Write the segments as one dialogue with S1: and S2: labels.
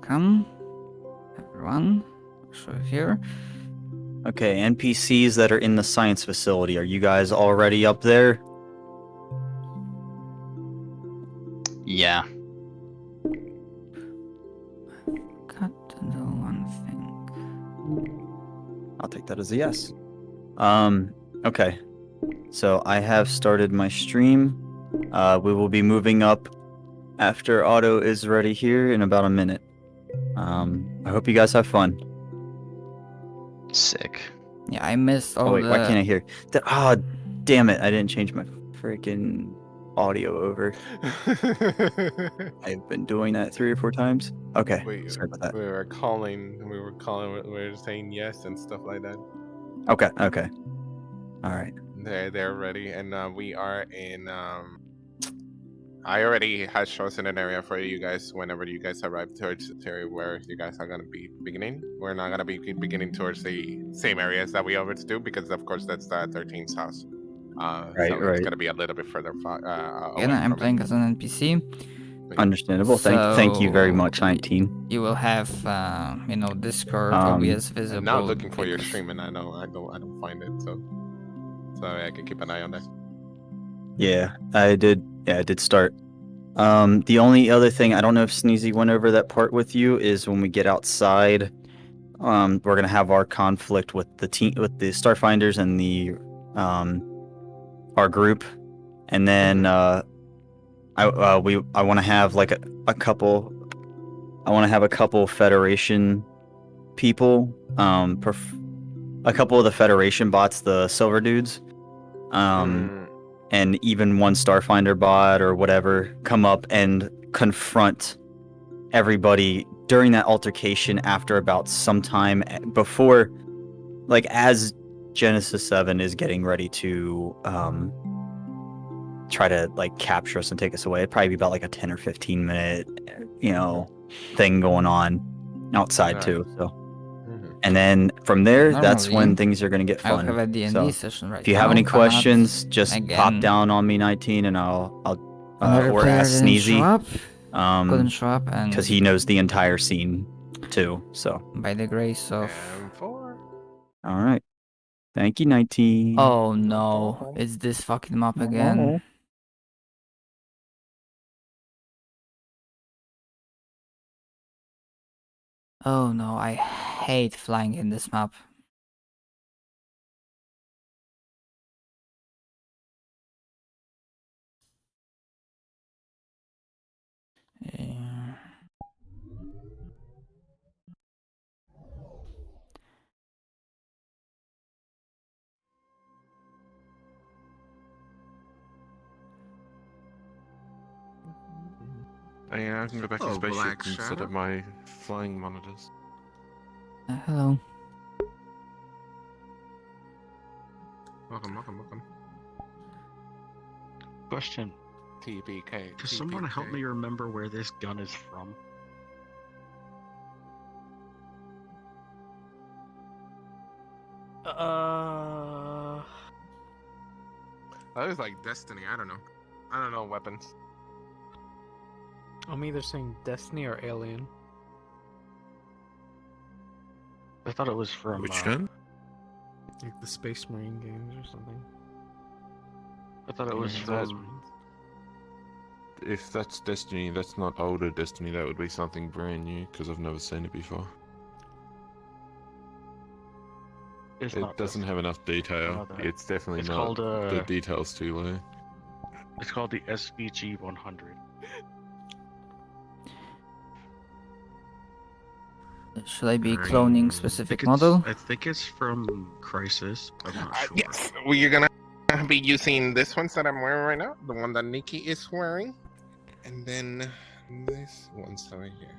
S1: welcome, everyone. So here.
S2: Okay, NPCs that are in the science facility. Are you guys already up there?
S3: Yeah.
S1: Got to do one thing.
S2: I'll take that as a yes. Okay. So I have started my stream. We will be moving up after Otto is ready here in about a minute. I hope you guys have fun.
S3: Sick.
S1: Yeah, I missed all
S2: Oh wait,
S1: the...
S2: why can't I hear? Damn it! I didn't change my freaking audio over. I've been doing that 3 or 4 times. Okay, sorry about that.
S4: We were calling, we were saying yes and stuff like that.
S2: Okay. All right.
S4: They're ready, and we are in. I already had chosen an area for you guys whenever you guys arrive towards the area where you guys are gonna be beginning. We're not gonna be beginning towards the same areas that we always do because, of course, that's the 13's house.
S2: Right.
S4: It's gonna be a little bit further.
S1: Again, I'm playing as an NPC.
S2: Understandable. Thank you very much, 19.
S1: You will have, Discord OBS visible.
S4: I'm now looking for your
S1: because-
S4: stream, and I don't find it, so I can keep an eye on that.
S2: Yeah, I did. Yeah, I did start. The only other thing, I don't know if Sneezy went over that part with you, is when we get outside, we're gonna have our conflict with the with the Starfinders and the our group, and then I want to have like a couple. I want to have a couple Federation people, a couple of the Federation bots, the silver dudes, and even one Starfinder bot or whatever come up and confront everybody during that altercation after about some time before, like as Genesis 7 is getting ready to try to like capture us and take us away. It'd probably be about like a 10 or 15 minute, thing going on outside too. So. And then from there, that's when things are going to get fun.
S1: I'll have a D&D
S2: So,
S1: session right
S2: if you
S1: now,
S2: have any
S1: but
S2: questions, just
S1: again,
S2: pop down on me, 19, and I'll
S1: another
S2: or
S1: player
S2: ask
S1: didn't show
S2: Sneezy,
S1: up, couldn't show up, and
S2: because he knows the entire scene too. So,
S1: by the grace of...
S4: M4.
S2: all right, thank you, 19.
S1: Oh no, it's this fucking map again. Oh no, I hate flying in this map. Yeah.
S5: Yeah, I can go back to spaceship instead of my flying monitors.
S1: Hello.
S4: Welcome.
S6: Question.
S4: TBK.
S6: Does someone help me remember where this gun is from?
S4: That was like Destiny. I don't know weapons.
S7: I'm either saying Destiny or Alien.
S6: I thought it was from...
S5: Which gun?
S7: Like the Space Marine games or something.
S6: I thought it was from...
S5: If that's Destiny, that's not older Destiny, that would be something brand new, because I've never seen it before.
S6: It's
S5: It
S6: not
S5: doesn't
S6: Destiny.
S5: have enough detail.
S6: No,
S5: It's definitely
S6: it's
S5: not.
S6: called,
S5: The detail's too low.
S6: It's called the SVG 100.
S1: Should I be cloning specific model?
S6: I think it's from Crisis. I'm not sure.
S4: Yes, we're gonna be using this ones that I'm wearing right now. The one that Nikki is wearing, and then this one's over here.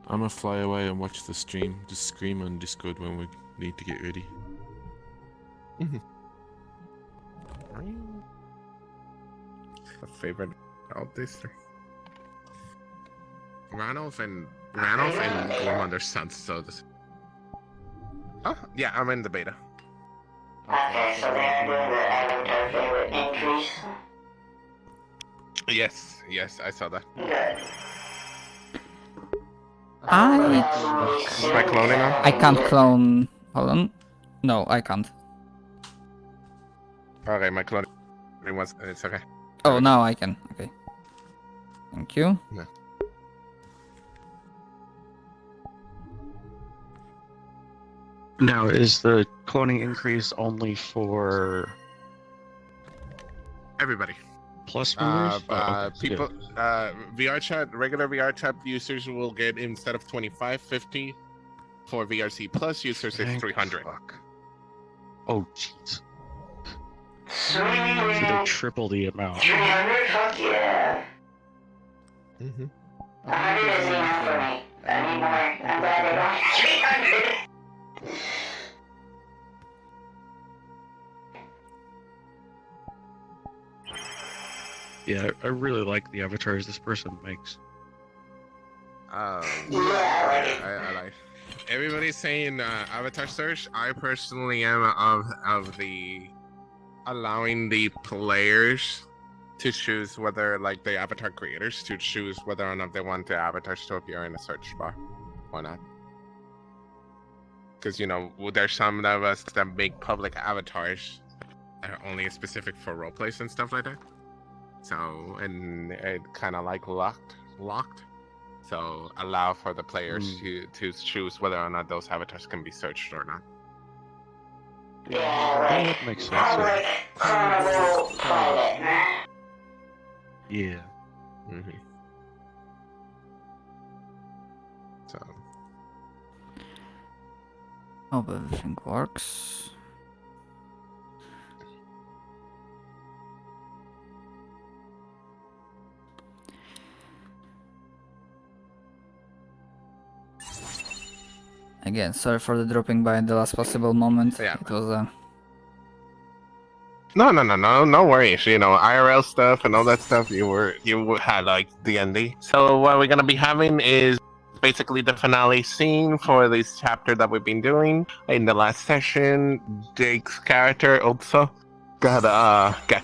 S5: I'm gonna fly away and watch the stream. Just scream on Discord when we need to get ready.
S4: A favorite out this three. Ranulph and Gorm understand, so this. Oh, yeah, I'm in the beta.
S8: Okay, so they're doing the adding their favorite entries.
S4: Yes, I saw that.
S8: Good.
S4: Is my cloning on?
S1: I can't clone. Hold on. No, I can't.
S4: Okay, my cloning was. It's okay.
S1: Oh, now I can. Okay. Thank you.
S6: Now, is the cloning increase only for
S4: Everybody.
S6: plus members?
S4: People, VRChat, regular VRChat users will get, instead of 25.50, for VRC Plus users, it's 300.
S6: Fuck. Oh, jeez. So
S8: Sweet.
S6: they triple the amount.
S8: 300? Fuck yeah.
S4: Mm-hmm.
S8: 100 isn't enough for me. I need more. I'm glad they don't have 300.
S6: Yeah, I really like the avatars this person makes.
S8: Yeah,
S4: I like. Everybody's saying avatar search. I personally am of the allowing the players to choose whether, like the avatar creators, to choose whether or not they want the avatars to appear in a search bar or not. Because there's some of us that make public avatars that are only specific for roleplays and stuff like that. So, and it kind of like locked. So allow for the players to choose whether or not those avatars can be searched or not.
S8: Yeah,
S6: That
S8: like
S6: would make sense.
S8: public, carnival, private.
S6: Yeah.
S4: Mm-hmm. So.
S1: Hope everything works. Again, sorry for the dropping by at the last possible moment.
S4: Yeah.
S1: It was
S4: No worries. IRL stuff and all that stuff. You had like D&D. So what we're gonna be having is basically the finale scene for this chapter that we've been doing. In the last session, Jake's character also got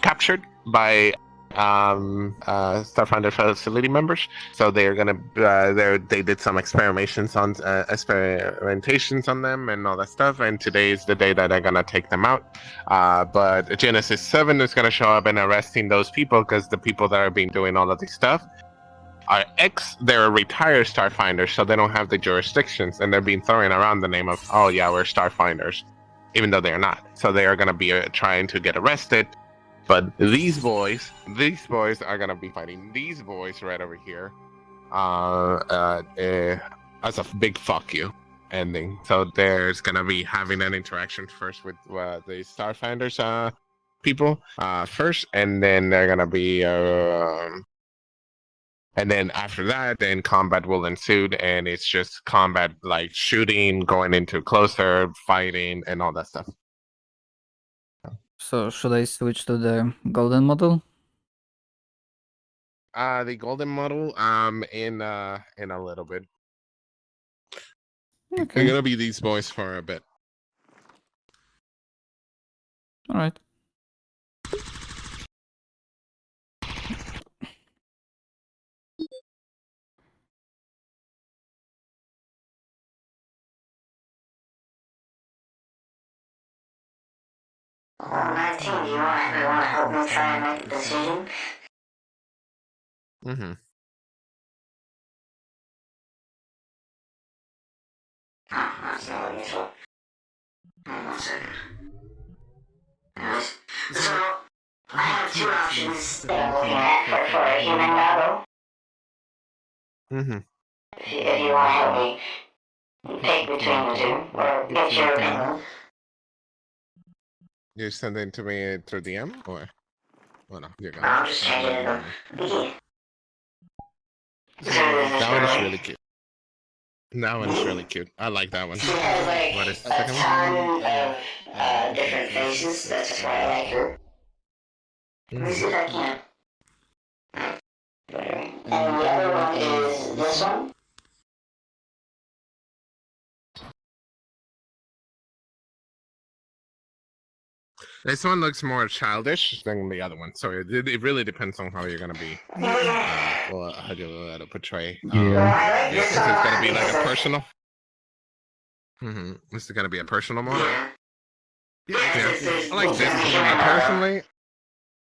S4: captured by Starfinder facility members. So they're gonna they did some experimentations on them and all that stuff. And today is the day that they're gonna take them out. But Genesis 7 is gonna show up and arresting those people, because the people that are being doing all of this stuff are they're retired Starfinders, so they don't have the jurisdictions, and they're being throwing around the name of, oh yeah, we're Starfinders, even though they're not. So they are gonna be trying to get arrested. But these boys are gonna be fighting these boys right over here, as a big fuck you ending. So there's gonna be having an interaction first with the Starfinders people first, and then they're gonna be and then after that, then combat will ensue, and it's just combat, like shooting, going into closer, fighting, and all that stuff.
S1: so should I switch to the golden model?
S4: The golden model, in a little bit. They're
S1: Okay.
S4: gonna be these boys for a bit.
S1: Alright.
S8: Well, 19, do you want to help me try and make a decision?
S4: Mm-hmm.
S8: Oh, that's not useful. Hang on a second. Anyways, so, I have two options that I'm looking at for a human model.
S4: Mm-hmm.
S8: If you want to help me pick between the two, or get your opinion.
S4: You send it to me through DM, or? Oh no, you're gonna.
S8: I'm just changing the wiki.
S4: That one is really cute. That one is really cute. I like that one.
S8: She has like
S4: What is the
S8: a
S4: second one?
S8: ton of different faces. That's just why I like her. Let me see if I can. Whatever. And the other one is this one.
S4: This one looks more childish than the other one, so it really depends on how you're gonna be. Well, how do you portray?
S8: I like
S4: Is
S8: this
S4: this
S8: one.
S4: gonna be like a
S8: because
S4: personal? This is gonna be a personal model.
S8: Yeah.
S4: Yeah, I like this one personally.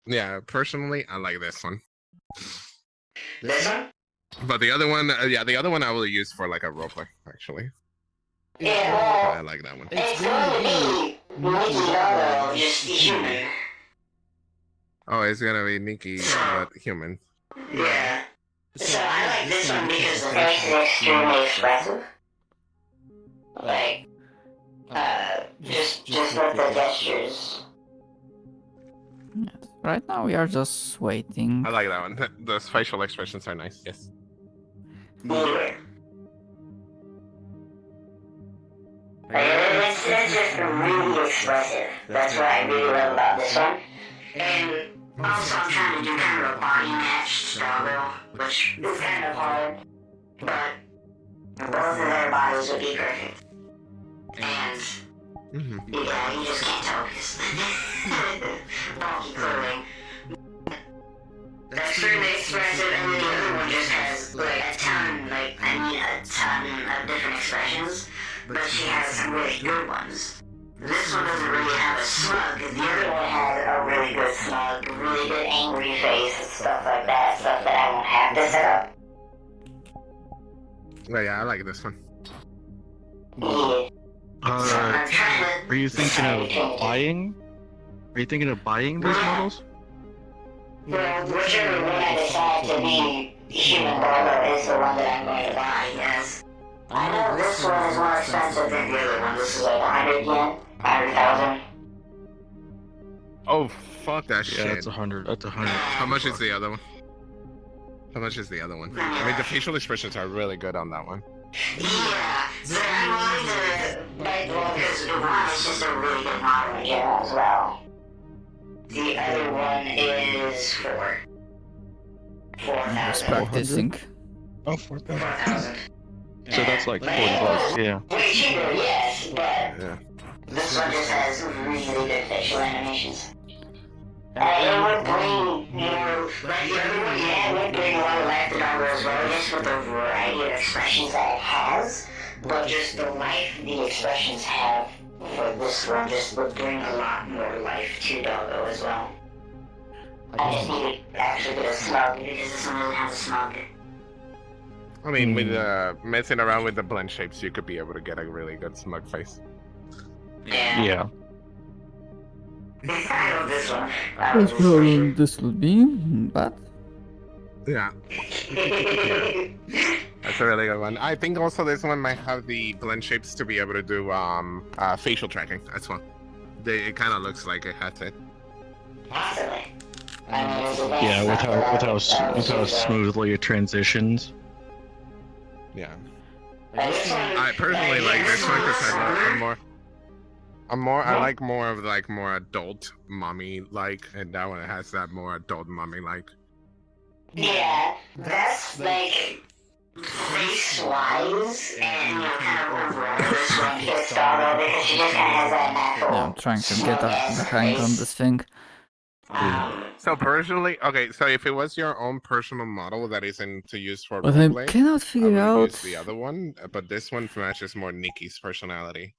S4: Yeah, personally, I like this one.
S8: This one?
S4: But the other one, yeah, the other one I will use for like a roleplay, actually.
S8: Yeah,
S4: I
S8: well,
S4: like that one.
S8: it's going to be Mickey Dodo, just human.
S4: Oh, it's gonna be Nikki, but human.
S8: Yeah. So I like this one because the face is extremely expressive. Like, just with the gestures.
S1: Yes. Right now we are just waiting.
S4: I like that one. Those facial expressions are nice. Yes.
S8: Yeah. Like, it's just really expressive. That's what I really love about this one. And also, I'm trying to do kind of a body match doggo, which is kind of hard, but both of their bodies would be perfect. And yeah, you just can't tell because bulky clothing. Extremely expressive, and then the other one just has like a ton of different expressions, but she has some really good ones. This one doesn't really have a smug. The other one has a really good smug, really good angry face and stuff like that. Stuff that I won't have to set up.
S4: Well, yeah, I like this one.
S8: Yeah. I'm trying to
S6: Are you thinking of buying? Are you thinking of buying these models?
S8: Well, whichever one I decide to be human barber is the one that I'm going to buy, yes. I know this one is more expensive than the other one. This is like 100 yen, 100,000.
S4: Oh, fuck that shit.
S6: Yeah, that's 100. That's 100.
S4: How much is the other one? How much is the other one? I mean, the facial expressions are really good on that one.
S8: Yeah, so I'm willing to buy one because one is just a really good model in general as well. The other one is 4,000.
S1: Just practicing.
S6: Oh, 4,000.
S8: 4,000.
S6: So that's like 40 bucks. Yeah.
S8: Way cheaper, yes, but
S4: Yeah.
S8: this one just has really good facial animations. It would bring, like the other one, yeah, it would bring a lot of life to Doggo as well, just with the variety of expressions that it has, but just the life the expressions have for this one just would bring a lot more life to Doggo as well. I just need to actually get a smug because this one doesn't have a smug.
S4: I mean, with messing around with the blend shapes, you could be able to get a really good smug face.
S6: Yeah.
S8: I love this one.
S1: Yes, well, this will be, but
S4: Yeah. That's a really good one. I think also this one might have the blend shapes to be able to do facial tracking as well. It kind of looks like it has it.
S8: Possibly.
S6: Yeah, with how smoothly it transitions.
S4: Yeah.
S8: I
S4: I personally like this one because I like more of like more adult mommy like, and that one has that more adult mommy like.
S8: Yeah, that's like face wise and kind of overall this one hits Doggo because she just kind of has that natural.
S1: yeah, I'm trying to get the hang on this thing.
S4: So personally, okay, so if it was your own personal model that isn't to use for
S1: But I
S4: roleplay,
S1: cannot
S4: I would
S1: figure out.
S4: use the other one, but this one matches more Nikki's personality.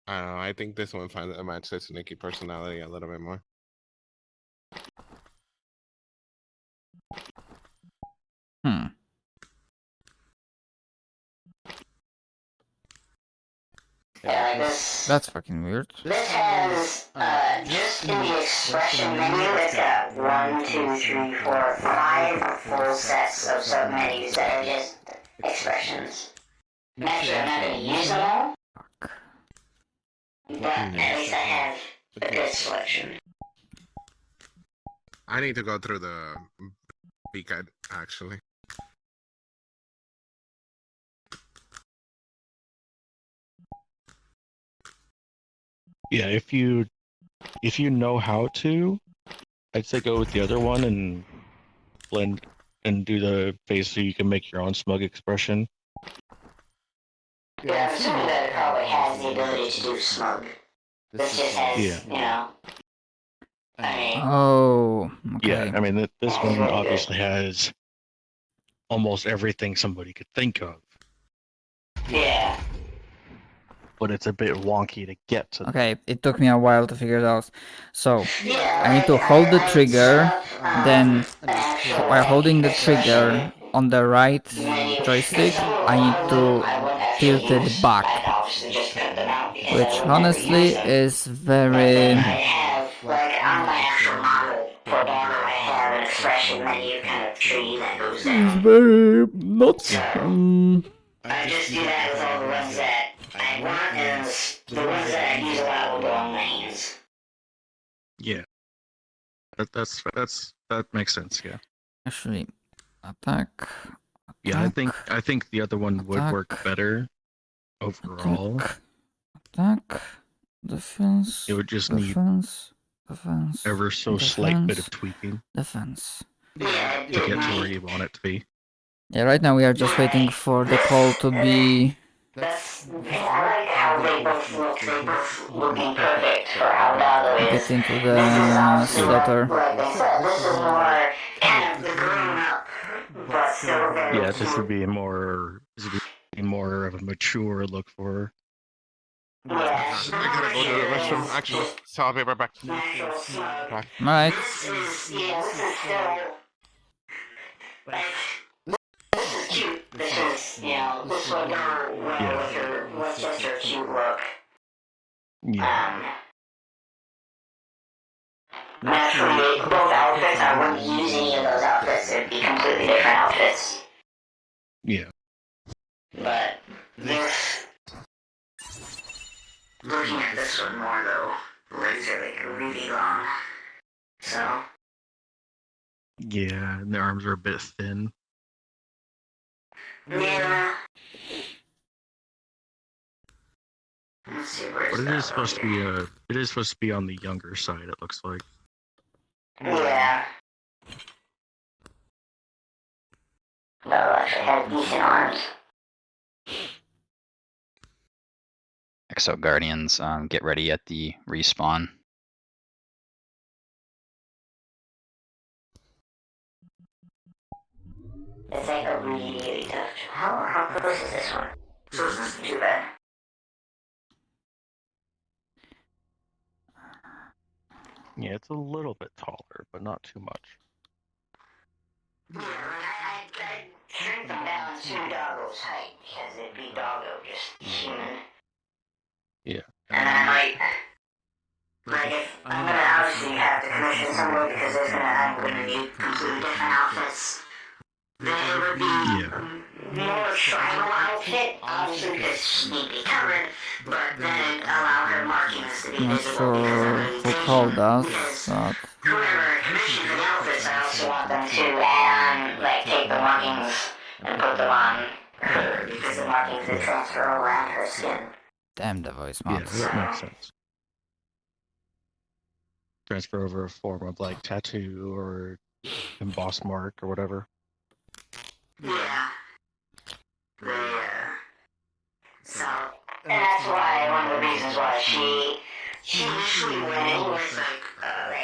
S4: I don't know, I think this one matches Nikki's personality a little bit more.
S8: Yeah, like this.
S1: That's fucking weird.
S8: This has, just in the expression menu, it's got 1, 2, 3, 4, 5 full sets of submenus that are just expressions. Naturally, I'm not going to use them all,
S1: Fuck.
S8: but at least I have a good selection.
S4: I need to go through the VRChat actually.
S6: Yeah, if you know how to, I'd say go with the other one and blend and do the face so you can make your own smug expression.
S8: Yeah, I'm assuming that it probably has the ability to do smoke. This just has,
S6: Yeah.
S8: you know. I mean,
S1: Oh,
S6: Yeah,
S1: okay.
S6: I mean, this one obviously has almost everything somebody could think of,
S8: yeah.
S6: but it's a bit wonky to get to.
S1: Okay, it took me a while to figure it out. So,
S8: Yeah,
S1: I need to
S8: like,
S1: hold the
S8: I
S1: trigger,
S8: set up,
S1: then
S8: an actual,
S1: while
S8: like,
S1: holding the
S8: expression
S1: trigger on the right
S8: menu.
S1: joystick,
S8: Some of
S1: I need
S8: them
S1: to
S8: I wouldn't actually
S1: tilt it
S8: use.
S1: back,
S8: I'd obviously just print them out because I
S1: which
S8: would never use
S1: honestly
S8: them.
S1: is
S8: But
S1: very...
S8: then I have, like, on my actual model for banner, I have an expression menu kind of tree that goes
S1: It's
S8: down.
S1: very not...
S8: So, I just do that with all the ones that I want, and the ones that I use a lot will go on my hands.
S6: Yeah, that makes sense. Yeah,
S1: Actually, attack,
S6: yeah.
S1: attack,
S6: I think the other one would work
S1: attack,
S6: better overall.
S1: attack, defense,
S6: It would just need
S1: defense, defense,
S6: ever so slight bit of
S1: defense,
S6: tweaking
S1: defense.
S8: Yeah,
S6: to get to where you want it to be.
S1: Yeah, right now we are just waiting for the call to be...
S8: That's, I like how they both look. They both looking perfect for how Doggo is.
S1: get into
S8: This is
S1: the
S8: obviously,
S1: slaughter.
S8: like they said, this is more kind of the grown up, but still very
S6: Yeah, this would
S8: cute.
S6: be more of a mature look for her.
S8: Yeah,
S4: I gotta go to the restroom, actually. So I'll be right back.
S8: natural smug.
S4: Bye.
S1: Alright,
S8: This is, yeah, this is still, like, this is cute. This is, you know, this would go well
S6: Yeah.
S8: with her, with just her cute look.
S6: Yeah,
S8: Naturally, both outfits, I wouldn't use any of those outfits. It'd be completely different outfits.
S6: yeah,
S8: But this, looking at this one more though, legs are like really long. So,
S6: yeah. And the arms are a bit thin.
S8: yeah. Let's see, where's
S6: But it
S8: that
S6: is supposed to
S8: located?
S6: be it is supposed to be on the younger side. It looks like.
S8: Yeah. That'll actually have decent arms.
S3: Exo Guardians, get ready at the respawn.
S8: It's like a really tough. How close is this one? So it's not too bad.
S6: Yeah, it's a little bit taller, but not too much.
S8: Yeah, like I'd shrink them down to Doggo's height because it'd be Doggo just human.
S6: Yeah.
S8: And I might, like, if I'm gonna obviously have to commission somebody because I'm gonna need completely different outfits. Then it would be more tribal outfit, obviously because she'd be covered, but then allow her markings to be
S1: not
S8: visible
S1: sure
S8: because I'm really
S1: who
S8: taking
S1: called us,
S8: because
S1: but...
S8: whoever commissions the outfits, I also want them to add on, like, take the markings and put them on her because the markings would transfer around her skin.
S1: Damn the voice
S6: Yeah,
S1: mods.
S6: that makes sense. Transfer over a form of like tattoo or emboss mark or whatever.
S8: Yeah. So, and that's why, one of the reasons why she initially went in was like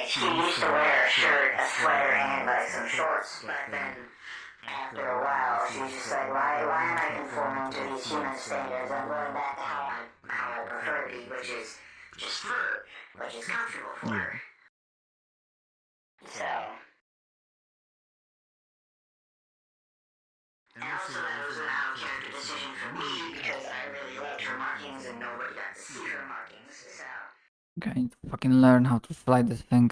S8: she used to wear a shirt, a sweater, and like some shorts, but then after a while, she was just like, why am I conforming to these human standards? I'm going back to how I prefer to be, which is just fur, which is comfortable for her. So. And also, that was an out-of-character decision for me because I really liked her markings and nobody got to see her markings, so.
S1: Okay, I need to fucking learn how to fly this thing.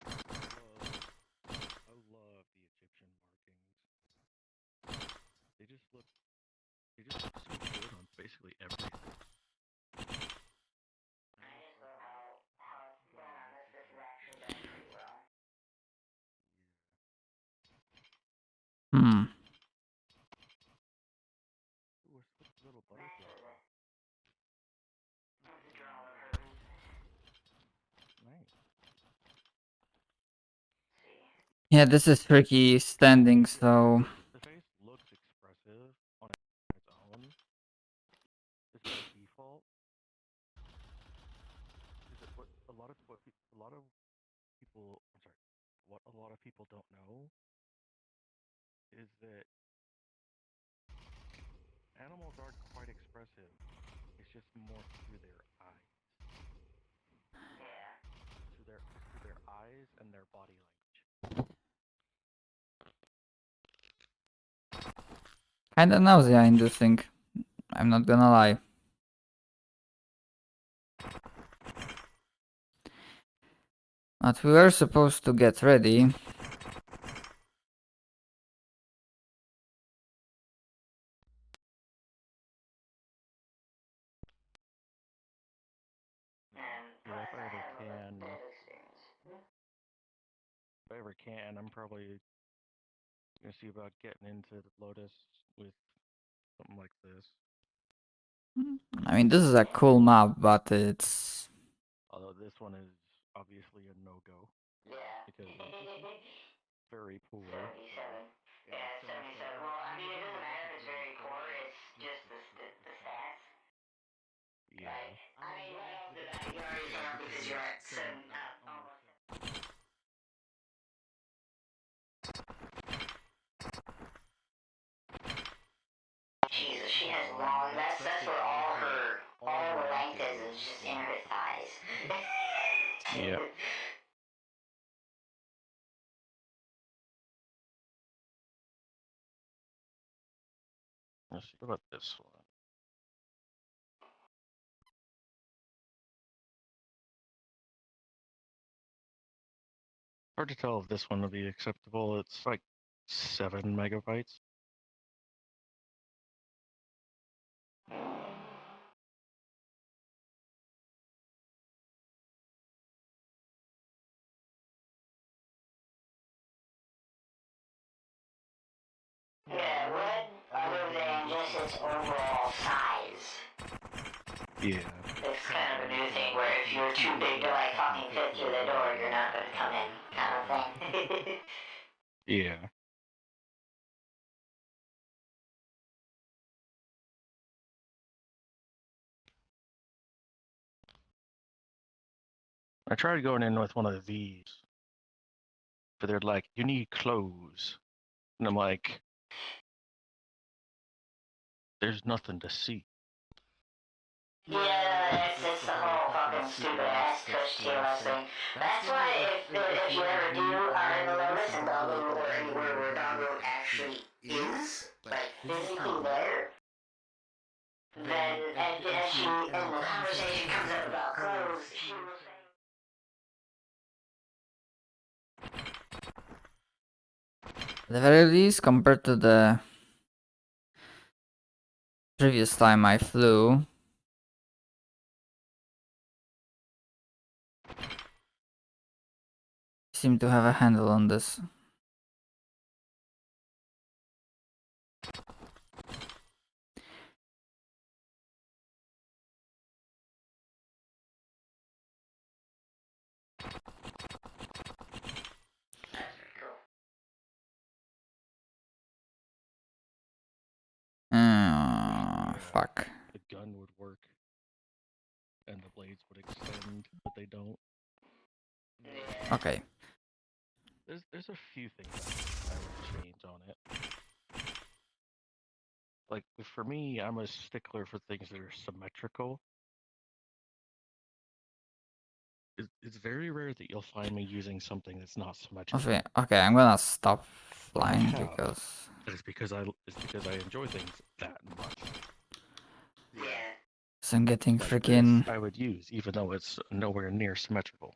S6: I love the Egyptian markings. They just look so good on basically everything.
S8: I just love how it's done on this. This is actually done pretty well.
S1: Hmm.
S6: Ooh, what's the little butterfly? Nice.
S1: Yeah, this is tricky standing, so...
S6: The face looks expressive on its own, people don't know is that animals are quite expressive. It's just more through their eyes.
S8: Yeah.
S6: Through their eyes and their body language.
S1: Kinda nausea inducing. I'm not gonna lie. But we were supposed to get ready.
S8: And
S6: Yeah,
S8: plus,
S6: if I
S8: I
S6: ever
S8: have a
S6: can,
S8: bit of experience.
S6: I'm probably gonna see about getting into the Lotus with something like this.
S1: I mean, this is a cool map, but it's...
S6: Although this one is obviously a no-go
S8: Yeah.
S6: because it's very poor.
S8: 77. Yeah, 77. Well, I mean, it doesn't matter if it's very poor, it's just the stats.
S6: Yeah.
S8: Like, I mean, right off the bat, you already tell because you're at 7, almost 7. Jesus, she has long, that's where all the length is just in her thighs.
S6: Yeah. Let's see, what about this one? Hard to tell if this one will be acceptable. It's like 7 megabytes.
S8: Yeah, what other than just its overall size?
S6: Yeah.
S8: It's kind of a new thing where if you're too big to like fucking fit through the door, you're not gonna come in, kind of thing.
S6: Yeah. I tried going in with one of these, but they're like, you need clothes. And I'm like, there's nothing to see.
S8: Yeah, it's the whole fucking stupid ass Twitch TOS thing. That's why if you ever do are in the Lotus and Doggo or anywhere where Doggo actually is, like physically there, then and the conversation comes up about clothes, she will say.
S1: At the very least, compared to the previous time I flew, I seem to have a handle on this. Fuck.
S6: The gun would work, and the blades would extend, but they don't.
S1: Okay.
S6: There's a few things I would change on it. Like for me, I'm a stickler for things that are symmetrical. It's very rare that you'll find me using something that's not symmetrical.
S1: Okay, I'm gonna stop flying
S6: have.
S1: because...
S6: It's because I enjoy things that much.
S8: Yeah.
S1: So I'm getting
S6: Like
S1: freaking...
S6: this, I would use, even though it's nowhere near symmetrical,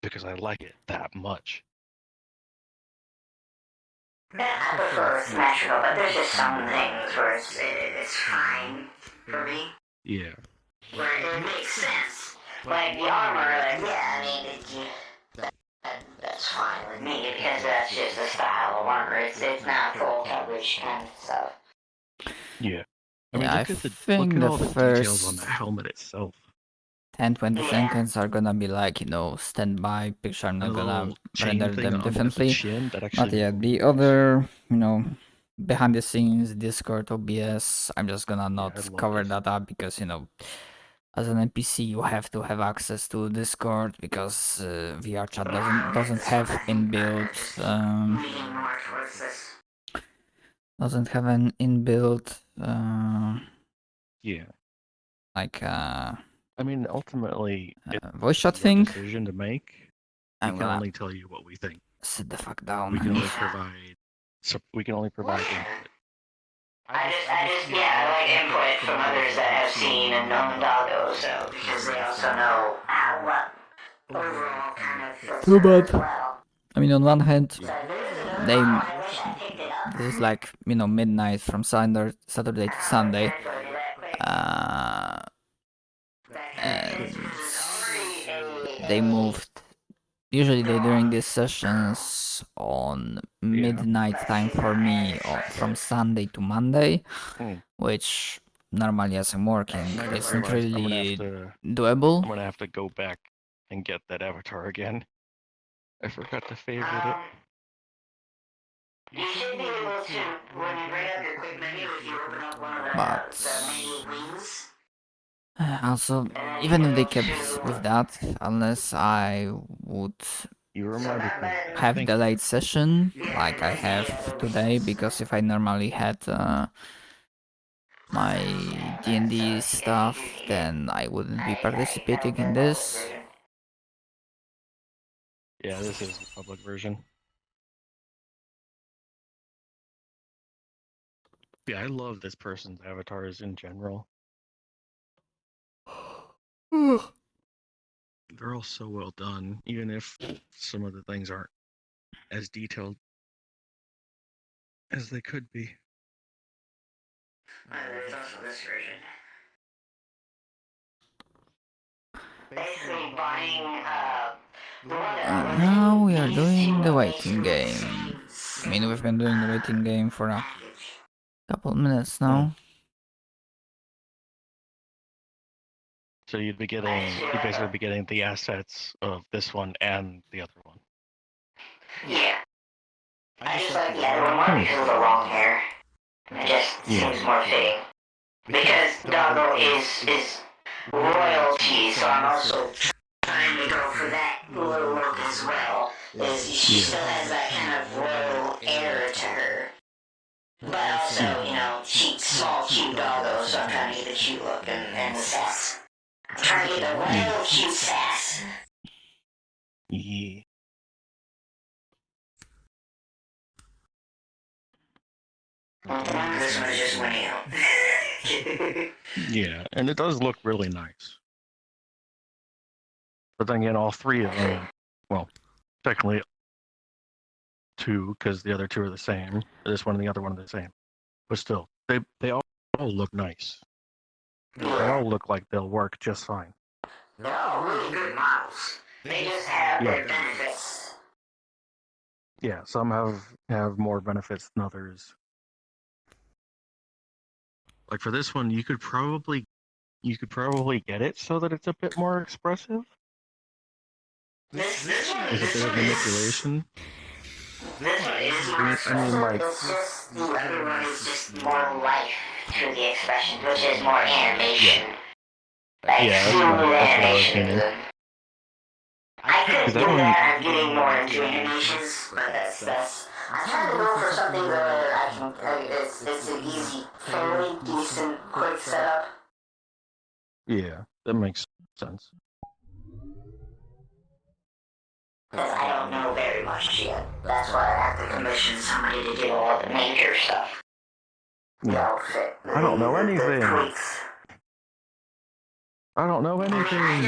S6: because I like it that much.
S8: Yeah, I prefer symmetrical, but there's just some things where it's fine for me.
S6: Yeah.
S8: Where it makes sense. Like the armor, like, yeah, I mean, that's fine with me because that's just a style of armor. It's not full coverage kind of stuff.
S6: Yeah. I mean,
S1: Yeah, I
S6: look
S1: think
S6: at
S1: the
S6: all the details on
S1: first
S6: the helmet itself.
S1: 10-20
S8: Yeah.
S1: seconds are gonna be like, you know, standby picture. I'm not
S6: And the
S1: gonna
S6: little chain
S1: render
S6: thing
S1: them
S6: on the
S1: differently.
S6: chin, that
S1: But
S6: actually
S1: yeah, the
S6: moves.
S1: other, you know, behind the scenes, Discord, OBS, I'm just gonna
S6: I
S1: not
S6: love
S1: cover
S6: this.
S1: that up because, you know, as an NPC, you have to have access to Discord because VRChat doesn't have inbuilt
S8: Leaning more towards this.
S1: doesn't have an inbuilt
S6: Yeah.
S1: like
S6: I mean, ultimately, it's
S1: voice chat
S6: your
S1: thing.
S6: decision to make. We
S1: I'm
S6: can
S1: gonna
S6: only tell you what we think.
S1: sit the fuck down.
S6: We can
S1: and-
S6: only provide. We can only provide input.
S8: I just, yeah, I like input from others that have seen and known Doggo, so, because they also know how, what overall kind of fits
S1: Too
S8: her
S1: bad.
S8: as well.
S1: I mean, on one hand,
S8: So if there's a
S1: they
S8: I wish I picked it up.
S1: this is like midnight from Saturday to Sunday.
S8: Can I go do that quick?
S1: And
S8: It's
S1: they moved. Usually they're doing these sessions on midnight time for me, from Sunday to Monday,
S6: Hmm.
S1: which normally as I'm working
S6: I just
S1: isn't
S6: realized I'm
S1: really
S6: gonna
S1: doable.
S6: have to go back and get that avatar again. I forgot to favorite it.
S8: You should be able to, when you bring up your quick menu, if you open up one of
S1: But
S8: the menu wings,
S1: also, even if they kept with that, unless I would
S6: You reminded me.
S1: have
S6: Thank
S1: the late session like I have today, because if I normally had my D&D stuff, then I wouldn't be participating in this.
S6: Yeah, this is the public version. Yeah, I love this person's avatars in general. They're all so well done, even if some of the things aren't as detailed as they could be.
S8: there's also this version. Basically buying, the one that I was
S1: Now
S8: in,
S1: we are
S8: these
S1: doing
S8: two
S1: the
S8: are
S1: waiting
S8: basically the
S1: game. I mean,
S8: same,
S1: we've been doing the waiting game for a
S8: package.
S1: couple minutes now.
S6: So you'd basically be getting the assets of this one and the other one.
S8: Yeah. I just like the other one more because of the long hair. It just seems more fitting. Because Doggo is royalty, so I'm also trying to go for that little look as well. She still has that kind of royal air to her. But also, she's small, cute Doggo, so I'm trying to get the cute look and the sass. I'm trying to get the royal cute sass.
S6: Yeah.
S8: This one is just winning out.
S6: Yeah, and it does look really nice. But then again, all three of them, well, technically two, because the other two are the same. This one and the other one are the same. But still, they all look nice. They all look like they'll work just fine.
S8: They're all really good models. They just have their benefits.
S6: Yeah, some have more benefits than others. Like for this one, you could probably get it so that it's a bit more expressive.
S8: This one
S6: Is a bit of manipulation.
S8: This one is more expressive.
S6: like-
S8: It's just the other one is just more life through the expression, which is more animation. Like
S6: Yeah, that's
S8: smooth
S6: what I was
S8: animation.
S6: thinking.
S8: I could do
S6: that one-
S8: that. I'm getting more into animations, but that's. I'm trying to go for something where I can. It's an easy, fairly decent, quick setup.
S6: Yeah, that makes sense.
S8: Because I don't know very much yet. That's why I have to commission somebody to do all the major stuff. The outfit.
S6: I don't know
S8: the
S6: anything.
S8: tweaks.
S6: I don't know anything.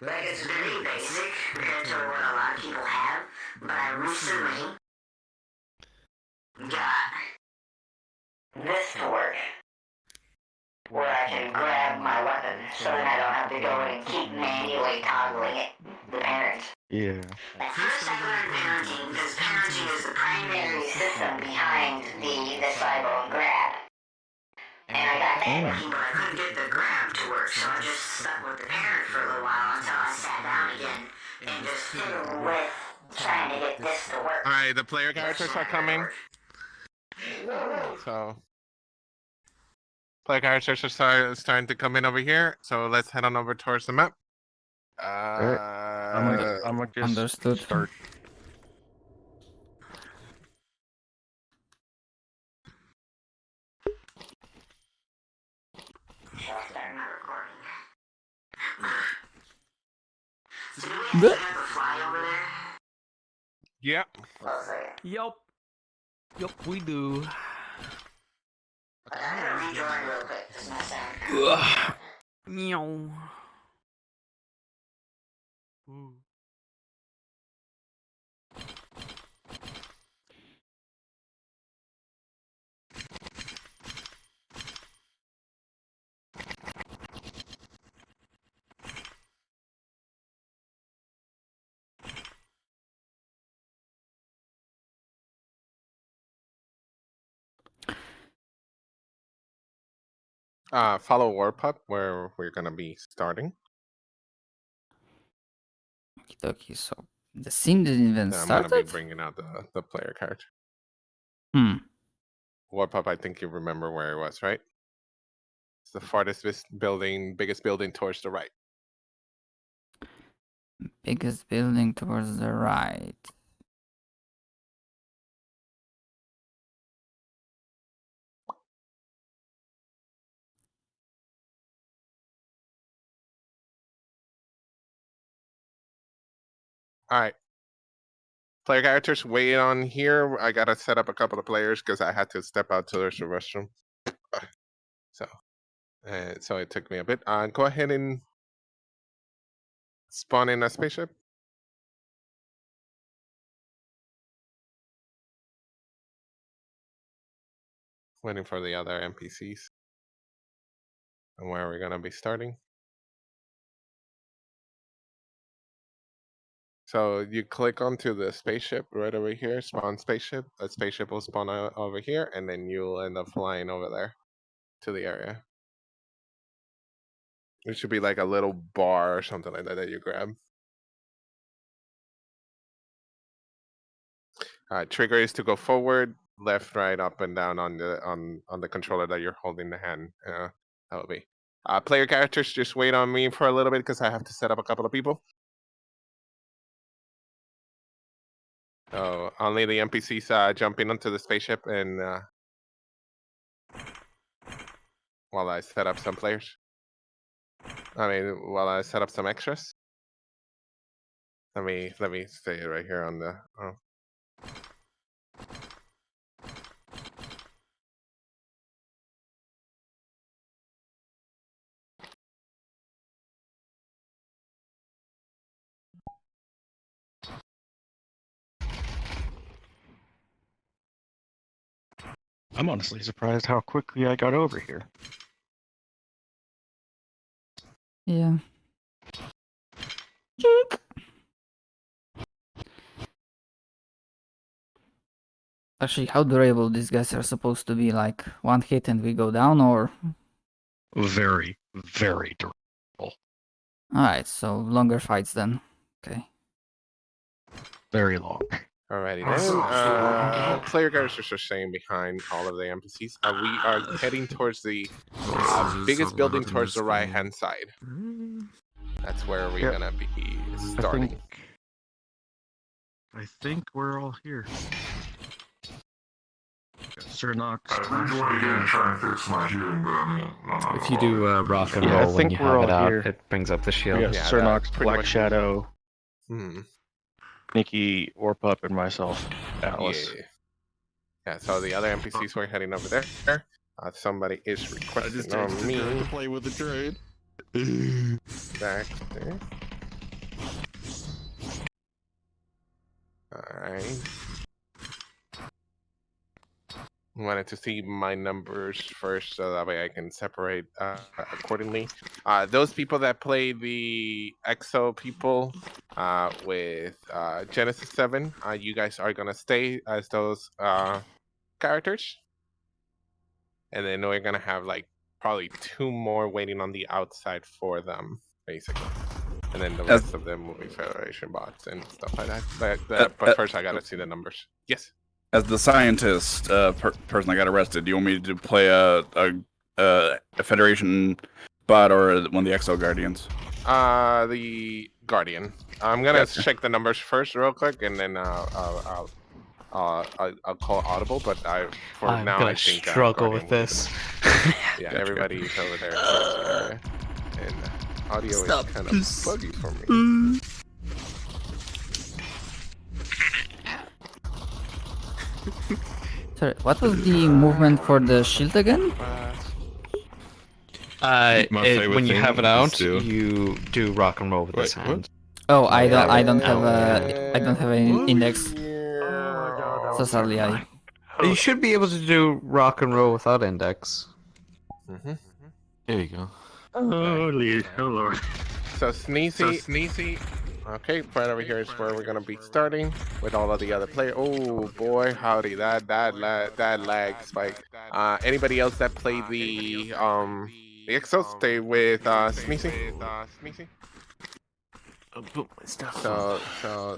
S8: Like, it's very basic compared to what a lot of people have, but I recently got this to work, where I can grab my weapon, so then I don't have to go in and keep manually toggling it, the parents.
S6: Yeah.
S8: At first I learned parenting, because parenting is the primary system behind the cyber and grab. And I got that working, but I couldn't get the grab to work, so I just stuck with the parent for a little while until I sat down again and just fiddled with trying to get this to work.
S4: Alright, the player characters are coming. So Player characters are starting to come in over here, so let's head on over towards the map.
S6: I'm gonna just
S1: Understood.
S6: start.
S8: Shotgun recording. So do we
S1: Bleh.
S8: have to fly over there?
S4: Yeah.
S8: Close there.
S7: Yup. Yup, we do.
S8: I'm gonna rejoin real quick. This might sound.
S7: Meow.
S4: Follow Warpup where we're gonna be starting.
S1: Okay, so the scene didn't even
S4: Yeah, I'm gonna be
S1: start.
S4: bringing out the player character. Warpup, I think you remember where it was, right? It's the farthest biggest building towards the right.
S1: Biggest building towards the right.
S4: All right. Player characters, wait on here. I gotta set up a couple of players because I had to step out to the restroom. So it took me a bit. Go ahead and spawn in a spaceship. Waiting for the other NPCs. And where are we gonna be starting? So you click onto the spaceship right over here, spawn spaceship. That spaceship will spawn over here, and then you'll end up flying over there to the area. It should be like a little bar or something like that that you grab. Trigger is to go forward, left, right, up, and down on the controller that you're holding the hand. That will be. Player characters, just wait on me for a little bit because I have to set up a couple of people. So only the NPCs jumping onto the spaceship and while I set up some players. While I set up some extras. Let me say it right here on the.
S6: I'm honestly surprised how quickly I got over here.
S1: Yeah. Actually, how durable these guys are supposed to be? Like one hit and we go down, or?
S6: Very, very durable.
S1: Alright, so longer fights then. Okay.
S6: Very long.
S4: Alrighty then. Player characters are staying behind all of the NPCs. We are heading towards the biggest building towards the right hand side. That's where we're gonna be starting.
S6: I think we're all here. Sir Knox.
S9: If you do rock and
S6: Yeah, I
S9: roll when
S6: think
S9: you
S6: we're
S9: have it
S6: all
S9: out,
S6: here.
S9: it brings up the shield.
S6: We got
S4: Yeah,
S6: Sir
S4: that's
S6: Knox,
S4: pretty
S6: Black
S4: much-
S6: Shadow,
S4: Hmm.
S6: Nikki, Warpup, and myself, Alice.
S4: Yeah, so the other NPCs were heading over there. Somebody is requesting on me.
S5: To play with the droid.
S4: Back there. Alright. Wanted to see my numbers first so that way I can separate accordingly. Those people that play the EXO people with Genesis 7, you guys are gonna stay as those characters. And then we're gonna have like probably 2 more waiting on the outside for them, basically. And then the rest of them will be Federation bots and stuff like that. But first I gotta see the numbers. Yes.
S10: As the scientist person that got arrested, do you want me to play a a Federation bot or one of the Exo Guardians?
S4: The Guardian. I'm gonna check the numbers first, real quick, and then I'll call audible. But
S9: I'm
S4: now
S9: gonna
S4: I think
S9: struggle
S4: Guardian
S9: with
S4: will be
S9: this.
S4: Yeah,
S10: Gotcha.
S4: everybody's over there towards the area, and audio
S7: Stop
S4: is kind of
S7: this.
S4: buggy for me.
S1: Sorry, what was the movement for the shield again?
S5: My favorite
S9: When you
S5: thing
S9: have it
S5: is
S9: out,
S5: to-
S9: you do rock and roll with this
S5: Wait,
S9: hand.
S1: Oh,
S9: I
S1: I
S9: have
S1: don't
S9: it
S1: have
S9: out.
S1: I don't have an index.
S6: Oh my god, that
S1: So
S6: was
S1: sadly,
S6: terrifying.
S9: You should be able to do rock and roll without index.
S5: There you go.
S6: Holy, oh lord.
S4: So Sneezy. Okay, right over here is where we're gonna be starting with all of the other players. Oh boy, howdy, that lag spike. Anybody else that played the Exo stay with Sneezy?
S5: I'll put my stuff
S4: So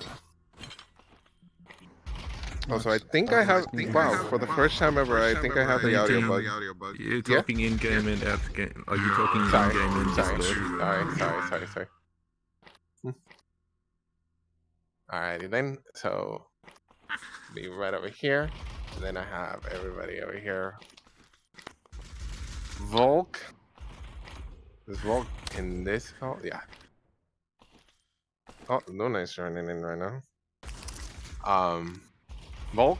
S4: also, I think I have. Wow, for the first time ever, I think I have the audio bug.
S5: You're
S4: Yeah?
S5: talking in game and out game. Are you talking in
S4: Sorry,
S5: game and
S4: sorry,
S5: Discord?
S4: sorry. Alrighty then. So be right over here. And then I have everybody over here. Volk. Is Volk in this call? Yeah. Oh, Luna's joining in right now. Volk.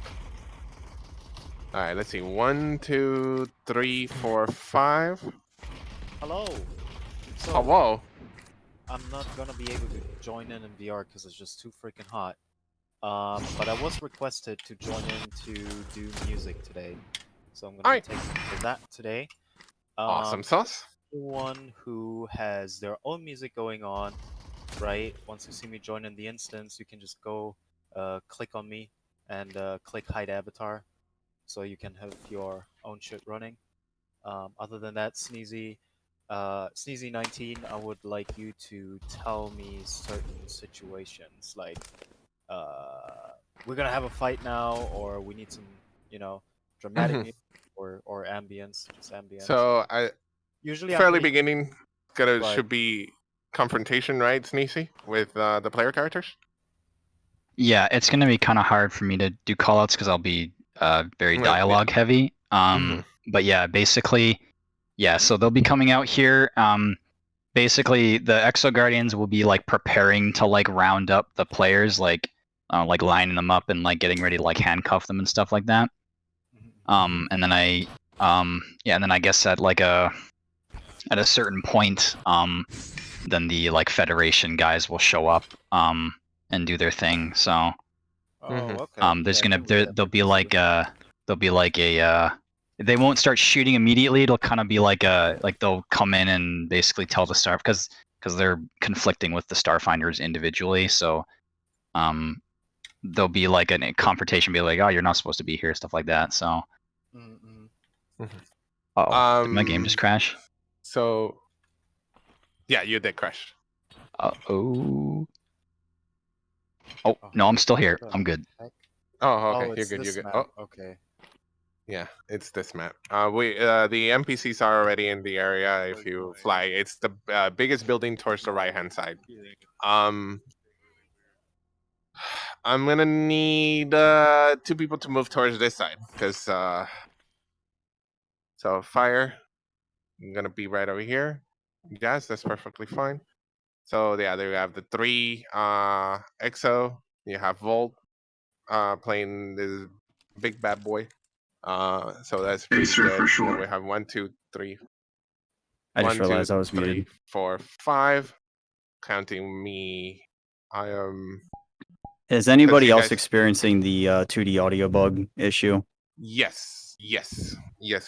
S4: Alright, let's see. 1, 2, 3, 4, 5.
S11: Hello. So
S4: Hello.
S11: I'm not gonna be able to join in VR because it's just too freaking hot. But I was requested to join in to do music today, so I'm gonna take for that today.
S4: Awesome sauce.
S11: Anyone who has their own music going on, right? Once you see me join in the instance, you can just go click on me and click hide avatar, so you can have your own shit running. Other than that, Sneezy 19, I would like you to tell me certain situations, like we're gonna have a fight now, or we need some, dramatic music or ambience, just ambience.
S4: So
S11: Usually I'm
S4: fairly
S11: pretty-
S4: beginning should be confrontation, right, Sneezy, with the player characters?
S3: Yeah, it's gonna be kind of hard for me to do callouts because I'll be very
S4: Yeah.
S3: dialogue heavy. But yeah, basically, yeah. So they'll be coming out here. Basically, the Exo Guardians will be like preparing to like round up the players, like lining them up and like getting ready to like handcuff them and stuff like that. And then and then I guess at a certain point, then the like Federation guys will show up and do their thing. So
S11: okay.
S3: there's
S11: Yeah,
S3: there'll be like a they won't start shooting immediately. It'll kind of be like they'll come in and basically tell the star because they're conflicting with the Starfinders individually. So there'll be like a confrontation, be like, oh, you're not supposed to be here, stuff like that. So did my game just crash?
S4: So yeah, you did crash.
S3: Oh no, I'm still here. I'm good.
S4: Oh, okay,
S11: it's
S4: you're good.
S11: this
S4: You're good.
S11: map.
S4: Oh,
S11: Okay.
S4: yeah, it's this map. The NPCs are already in the area. If you fly, it's the biggest building towards the right-hand side. I'm gonna need 2 people to move towards this side because so fire. I'm gonna be right over here. Yes, that's perfectly fine. So yeah, there you have the 3 Exo. You have Volt playing this big bad boy. So that's pretty good. For sure. We have 1, 2, 3.
S2: I just
S4: 1,
S2: realized
S4: 2,
S2: I was
S4: 3,
S2: muted.
S4: 4, 5. Counting me, I am.
S2: Is anybody
S4: you
S2: else
S4: guys-
S2: experiencing the 2D audio bug issue?
S4: Yes,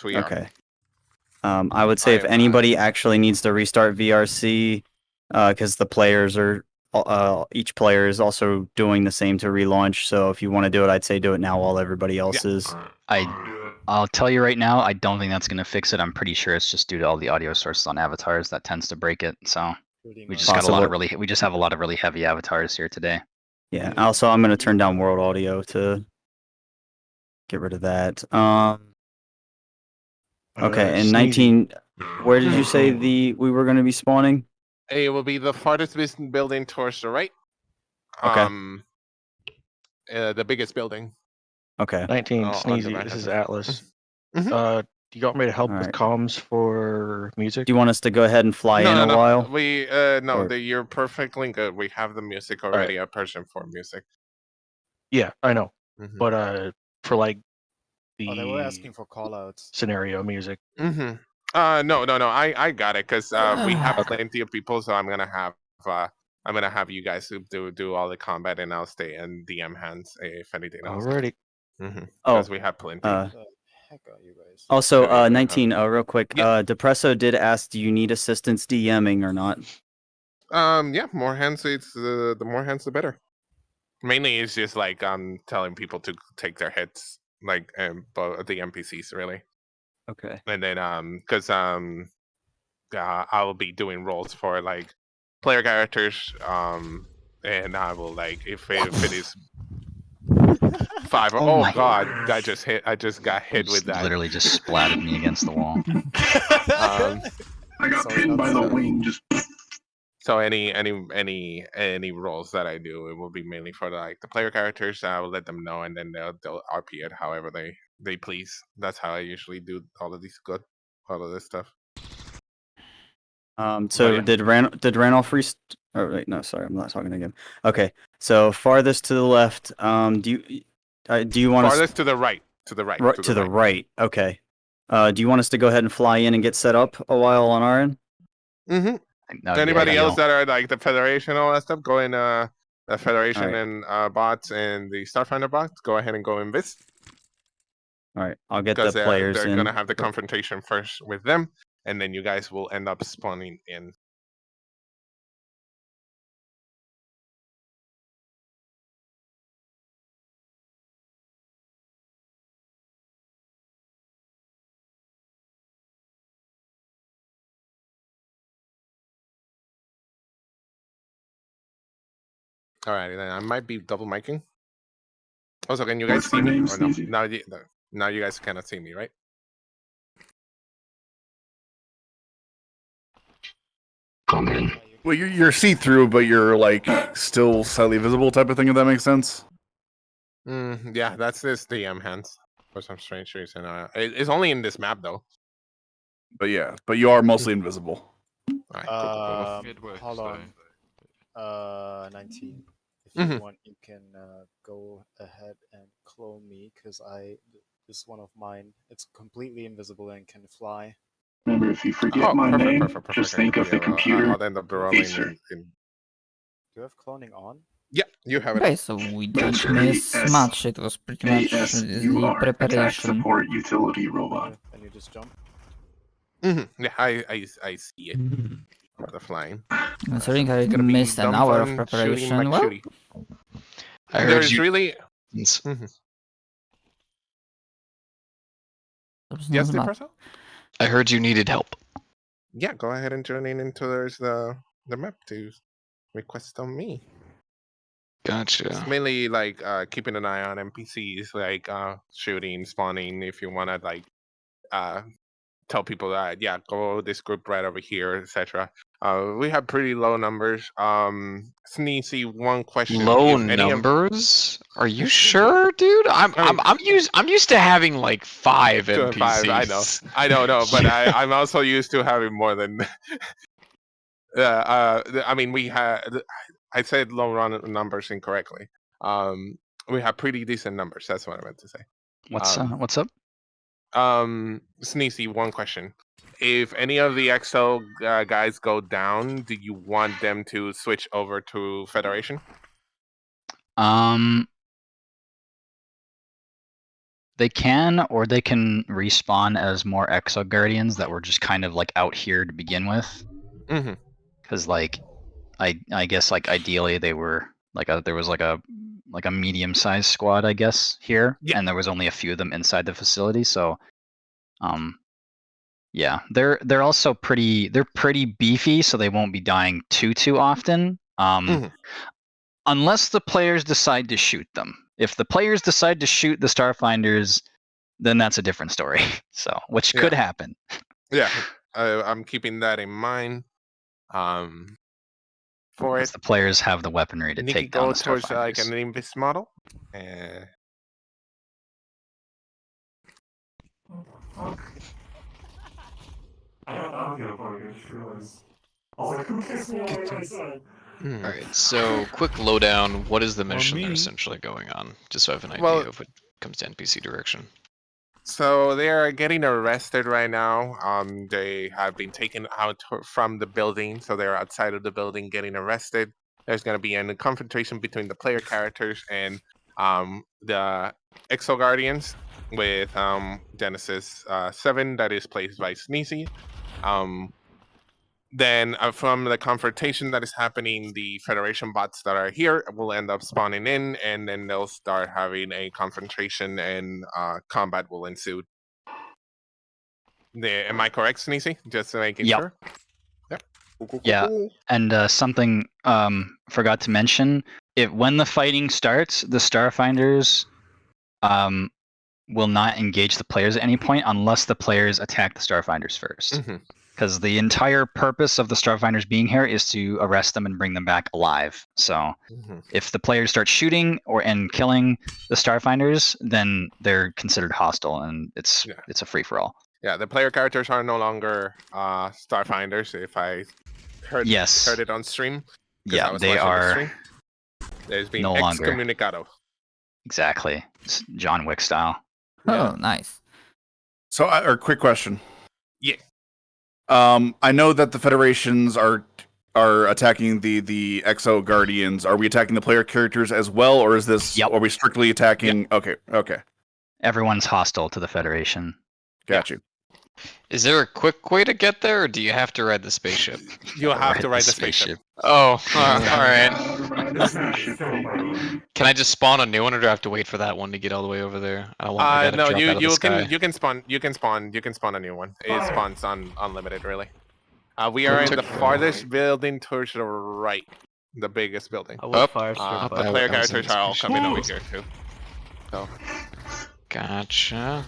S4: we are.
S2: Okay. I would say if anybody actually needs to restart VRC, because the players are, each player is also doing the same to relaunch. So if you want to do it, I'd say do it now while everybody else is.
S3: I'll tell you right now, I don't think that's gonna fix it. I'm pretty sure it's just due to all the audio sources on avatars that tends to break it. So we just got a lot of we just have a lot of really heavy avatars here today.
S2: Yeah. Also, I'm going to turn down world audio to get rid of that. Okay, and 19. Where did you say we were going to be spawning?
S4: It will be the farthest building towards the right.
S2: Okay.
S4: The biggest building.
S2: Okay.
S6: 19,
S4: on the
S6: Sneezy,
S4: right
S6: this
S4: hand
S6: is
S4: side.
S6: Atlas.
S4: Mhm.
S6: Do you want me to help with
S2: Alright.
S6: comms for music?
S2: Do you want us to go ahead and fly in a while?
S4: We no,
S2: Or-
S4: you're perfectly good. We have the music already. A person for music.
S6: Yeah, I know.
S4: Mhm.
S6: But for like the
S11: Oh, they were asking for callouts.
S6: scenario music.
S4: Mm-hmm. No. I got it because we have plenty of people, so I'm gonna have you guys do all the combat, and I'll stay in DM hands if anything else.
S6: Alrighty.
S4: Because we have plenty.
S11: What the heck are you guys?
S2: Also, 19. Real quick. Depresso did ask, do you need assistance DMing or not?
S4: Yeah, more hands. It's the more hands, the better. Mainly, it's just like telling people to take their hits, like the NPCs really.
S2: Okay.
S4: And then because I will be doing roles for like player characters, and I will like if it is 5. Oh
S3: my
S4: god, I just got hit with that.
S3: Literally just splatted me against the wall.
S12: I got pinned by the wing. Just
S4: so any roles that I do, it will be mainly for the player characters. I will let them know, and then they'll RP it however they please. That's how I usually do all of this stuff.
S2: So
S4: yeah.
S2: did Randolph oh wait, no, sorry, I'm not talking again. Okay, so farthest to the left. Do you want
S4: farthest to the right? To the right.
S2: To the right. Okay. Do you want us to go ahead and fly in and get set up a while on our end?
S4: Mm-hmm. Anybody else that are like the Federation and all that stuff, go in the Federation and bots and the Starfinder bots, go ahead and go invest.
S2: All right, I'll get the players
S4: they're
S2: in.
S4: gonna have the confrontation first with them, and then you guys will end up spawning in. All right, then I might be double miking. Also, can you guys see me or no? Now you guys cannot see me, right?
S10: Well, you're see-through, but you're like still slightly visible, type of thing. If that makes sense.
S4: Yeah, that's this DM hands for some strange reason. It's only in this map though.
S10: But yeah, but you are mostly invisible.
S4: All right,
S11: Hold on. 19. If you want, you can go ahead and clone me because this is one of mine. It's completely invisible and can fly.
S12: remember, if you forget my name, just think of the computer.
S4: I'll end up rolling
S12: Facer.
S11: Do you have cloning on?
S4: Yeah, you have it.
S1: Okay, so we didn't miss much. It was pretty much the preparation.
S12: Support utility robot.
S11: And you just jump.
S4: Yeah, I see it. The flying.
S1: Considering I missed an hour of preparation, well,
S3: I heard
S4: there's
S3: you.
S4: really.
S1: that's
S4: Yes,
S1: not bad.
S4: Depresso?
S3: I heard you needed help.
S4: Yeah, go ahead and join in into the map to request on me.
S3: Gotcha.
S4: It's mainly like keeping an eye on NPCs, like shooting, spawning. If you want to like tell people that go this group right over here, etc. We have pretty low numbers. Sneezy, one question.
S13: Low numbers? Are you sure, dude? I'm used to having like 5 NPCs.
S4: I know, but I'm also used to having more than. I mean, we had. I said low run numbers incorrectly. We have pretty decent numbers. That's what I meant to say.
S3: What's up?
S4: Sneezy, one question. If any of the EXO guys go down, do you want them to switch over to Federation?
S3: They can, or they can respawn as more Exo Guardians that were just kind of like out here to begin with. Because like, I guess like ideally they were like there was like a medium-sized squad, I guess, here, and there was only a few of them inside the facility. So, yeah, they're also pretty beefy, so they won't be dying too often. Unless the players decide to shoot them. If the players decide to shoot the Starfinders, then that's a different story. So, which could happen.
S4: Yeah, I'm keeping that in mind. For it,
S3: the players have the weaponry to take down
S4: go
S3: the
S4: towards like
S3: Starfighters.
S4: an Nimbus model.
S13: Alright, so quick lowdown. What is the mission they're essentially going on? Just so I have an idea of what comes to NPC direction.
S4: So they are getting arrested right now. They have been taken out from the building, so they're outside of the building getting arrested. There's going to be a confrontation between the player characters and the Exo Guardians with Genesis 7 that is played by Sneezy. Then from the confrontation that is happening, the Federation bots that are here will end up spawning in, and then they'll start having a confrontation, and combat will ensue. Am I correct, Sneezy? Just making sure. Yep. Cool.
S3: Yeah, and something forgot to mention: when the fighting starts, the Starfinders will not engage the players at any point unless the players attack the Starfinders first. Because the entire purpose of the Starfinders being here is to arrest them and bring them back alive. So if the players start shooting and killing the Starfinders, then they're considered hostile, and it's a free-for-all.
S4: Yeah, the player characters are no longer Starfinders, if I heard it on stream.
S3: Yeah, they are
S4: There's been
S3: no longer
S4: excommunicado.
S3: Exactly. It's John Wick style.
S1: Oh, nice.
S10: So, quick question.
S4: Yeah.
S10: I know that the Federations are attacking the Exo Guardians. Are we attacking the player characters as well, or is this? Are we strictly attacking?
S3: Yep.
S10: Okay.
S3: Everyone's hostile to the Federation.
S10: Got you.
S13: Is there a quick way to get there, or do you have to ride the spaceship?
S4: You'll have to ride the spaceship.
S13: Oh, alright. Can I just spawn a new one, or do I have to wait for that one to get all the way over there? I don't want my guy to drop out of the sky.
S4: You can spawn a new one. It spawns unlimited, really. We are in the farthest building towards the right, the biggest building.
S13: Up.
S4: The player characters are all coming over here too. So.
S13: Gotcha.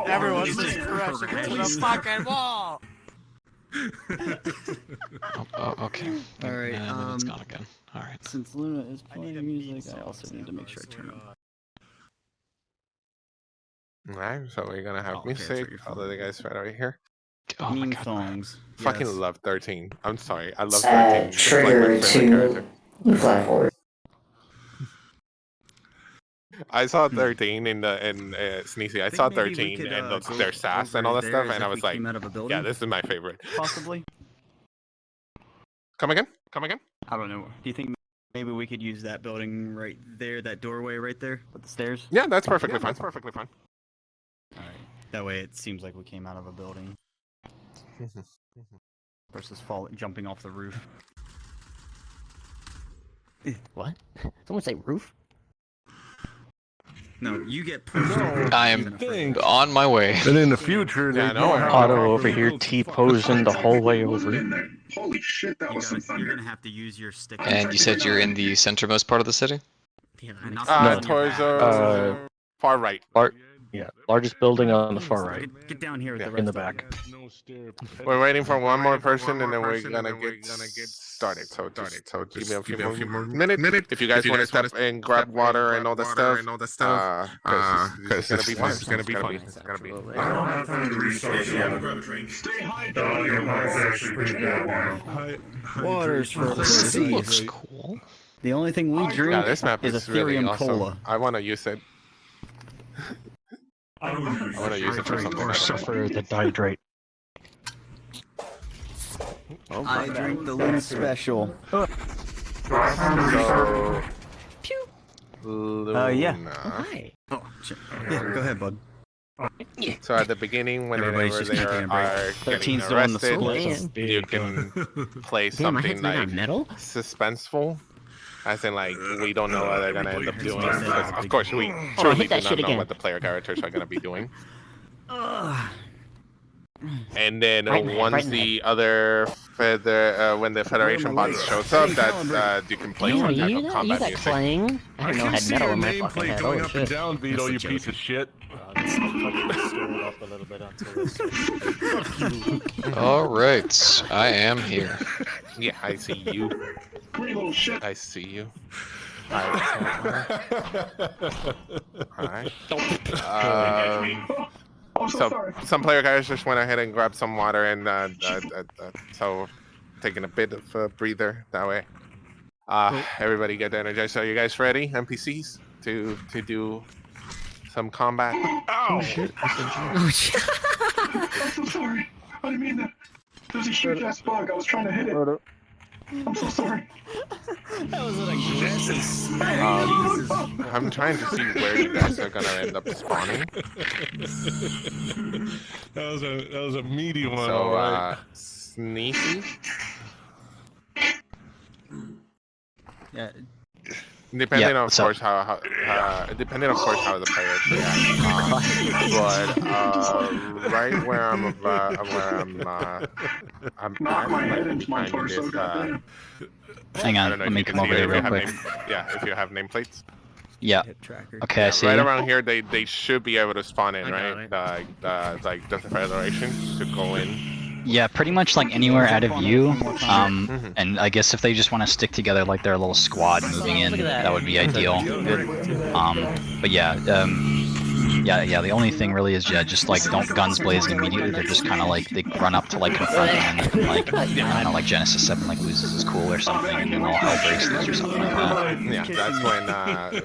S7: Everyone's just crashing into the fucking wall.
S13: Okay.
S14: Alright,
S13: and then it's gone again. Alright.
S14: Since Luna is playing music, I also need to make sure I turn on.
S4: Alright, so we're gonna have music. All of the guys right over here.
S13: Oh
S14: Meme songs.
S4: Fucking love 13. I'm sorry, I love 13.
S8: Trigger to fly forward.
S4: I saw 13 in Sneezy. I saw 13 and their sass and all that stuff, and I was like, yeah, this is my favorite.
S14: Possibly.
S4: Come again?
S14: I don't know. Do you think maybe we could use that building right there, that doorway right there with the stairs?
S4: Yeah, that's perfectly fine.
S14: Alright. That way it seems like we came out of a building. Versus jumping off the roof.
S15: What? Someone say roof?
S14: No, you get
S13: I am on my way.
S5: And in the future,
S6: Otto over here T-posing the whole way over.
S12: Holy shit, that was some thunder.
S14: You're gonna have to use your stick.
S13: And you said you're in the centermost part of the city?
S4: Towards far right.
S6: Largest building on the far right.
S14: Get down here with the
S6: in the back.
S4: We're waiting for one more person, and then we're gonna get started. So give me a few more minutes. If you guys want to step and grab water and all that stuff, because it's gonna be fun. It's gonna be fun.
S12: I don't have time to restart if you haven't grabbed a drink. Stay hydrated. Your mouth's actually pretty bad water.
S14: Waters for the
S13: This
S14: city.
S13: looks cool.
S14: The only thing we drink
S4: Yeah, this map
S14: is
S4: is really
S14: Ethereum
S4: awesome.
S14: Cola.
S4: I want to use it. I want to use it for something.
S6: Or suffer the dihydrate.
S14: I drink the Luna Special. Yeah.
S8: Hi.
S14: Oh, shit. Yeah, go ahead, bud.
S4: So at the beginning, whenever
S14: Everybody's just
S4: they
S14: taking a break.
S4: are getting
S14: 13's doing the
S4: arrested,
S14: split.
S4: you can play
S8: Damn, my
S4: something
S8: head's made out
S4: like
S8: of metal?
S4: suspenseful. As in, like, we don't know what they're gonna end up doing.
S14: Yeah.
S4: Because, of course, we
S8: hit
S4: truly do
S8: that
S4: not
S8: shit
S4: know
S8: again.
S4: what the player characters are gonna be doing. And then
S15: Right
S4: once
S15: in
S4: the other when the Federation bot shows up, that's you can play some type of combat music.
S15: Clang? I didn't know I had metal in my fucking
S5: nameplate
S15: head.
S5: going
S15: Holy
S5: up and
S15: shit.
S5: down, Vito, you piece of shit.
S11: Let's fucking stir it up a little bit until it's...
S13: Alright, I am here.
S4: Yeah, I see you.
S12: Little shit.
S4: I see you. Alright. So some player guys just went ahead and grabbed some water and so taking a bit of a breather that way. Everybody get energized. So you guys ready, NPCs, to do some combat?
S12: Ow! Shit. I'm so sorry. I didn't mean that. There's a huge ass bug. I was trying to hit it. I'm so sorry.
S7: That was an aggressive
S4: I'm trying to see where you guys are gonna end up spawning.
S5: That was a meaty one.
S4: So,
S5: alright.
S4: Sneaky.
S14: Yeah.
S4: Depending of course how depending of course how the players react. But right where I'm
S12: Knock my head into my torso.
S3: Hang on, let me come over here real quick.
S4: If you have nameplates.
S3: Yeah. Okay, I see.
S4: Right
S3: you.
S4: around here, they should be able to spawn in, right? Like the Federation to go in.
S3: Yeah, pretty much like anywhere out of view. And I guess if they just want to stick together like their little squad moving in, that would be ideal. But yeah, yeah. The only thing really is just like don't guns blazing immediately. They're just kind of like they run up to like confront them, and then like I don't know, like Genesis 7 like loses his cool or something, and then all hell breaks loose or something like that.
S4: Yeah, that's when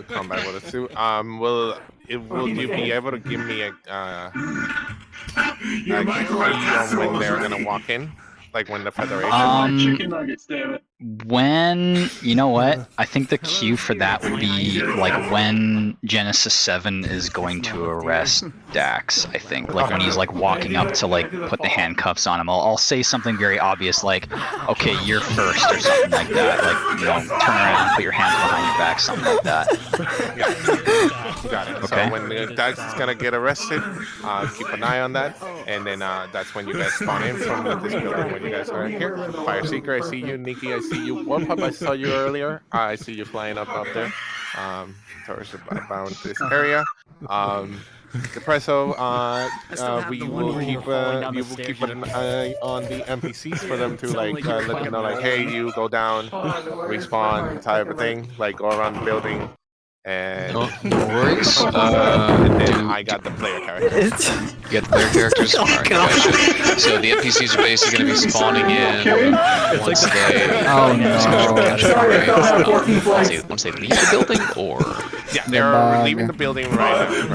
S4: combat will ensue. Will you be able to give me a key on when they're gonna walk in? Like when the Federation?
S12: Chicken nuggets, damn it.
S3: When, you know what, I think the cue for that would be like when Genesis 7 is going to arrest Dax, I think. Like when he's like walking up to like put the handcuffs on him. I'll say something very obvious like, okay, you're first or something like that. Like, you know, turn around, put your hands behind your back, something like that.
S4: Got it.
S3: Okay.
S4: So when Dax is gonna get arrested, keep an eye on that. And then that's when you guys spawn in from this building when you guys are here. Fire Seeker, I see you. Nikki, I see you. Warpup, I saw you earlier. I see you flying up there. Towards about this area. Depresso, we will keep an eye on the NPCs for them to like let them know like, hey, you go down, respawn type of thing, like go around the building. And
S13: no worries.
S4: And then I got the player characters.
S13: You get the player characters? Alright, gotcha. So the NPCs are basically going to be spawning in once they...
S3: Oh no.
S13: Once they leave the building, or...
S4: Yeah, they're leaving the building right now. The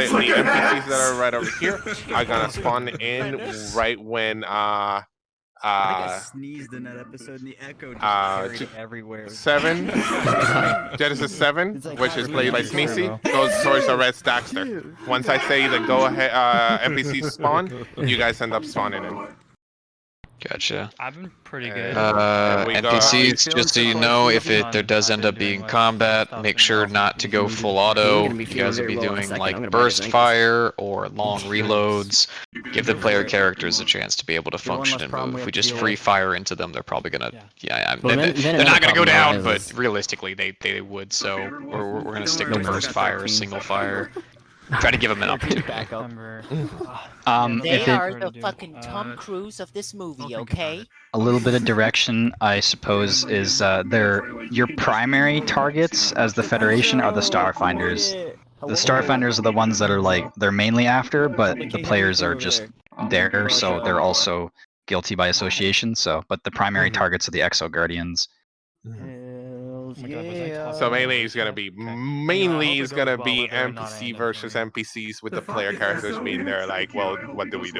S4: NPCs that are right over here are gonna spawn in right when
S14: I think I sneezed in that episode and the echo just carried everywhere.
S4: 7, Genesis 7, which is played by Sneezy, goes towards arrest Daxter. Once I say the go ahead NPC spawn, you guys end up spawning in.
S13: Gotcha.
S16: I've been pretty good.
S13: NPCs, just so you know, if there does end up being combat, make sure not to go full auto. You guys will be doing like burst fire or long reloads. Give the player characters a chance to be able to function and move. If we just free fire into them, they're probably gonna, they're not gonna go down, but realistically they would. So we're gonna stick to burst fire, single fire. Try to give them an opportunity.
S17: They are the fucking Tom Cruise of this movie, okay?
S3: A little bit of direction, I suppose, is your primary targets as the Federation are the Starfinders. The Starfinders are the ones that are like they're mainly after, but the players are just there, so they're also guilty by association. So, but the primary targets are the Exo Guardians.
S4: So mainly it's gonna be NPC versus NPCs with the player characters being there. Like, well, what do we do?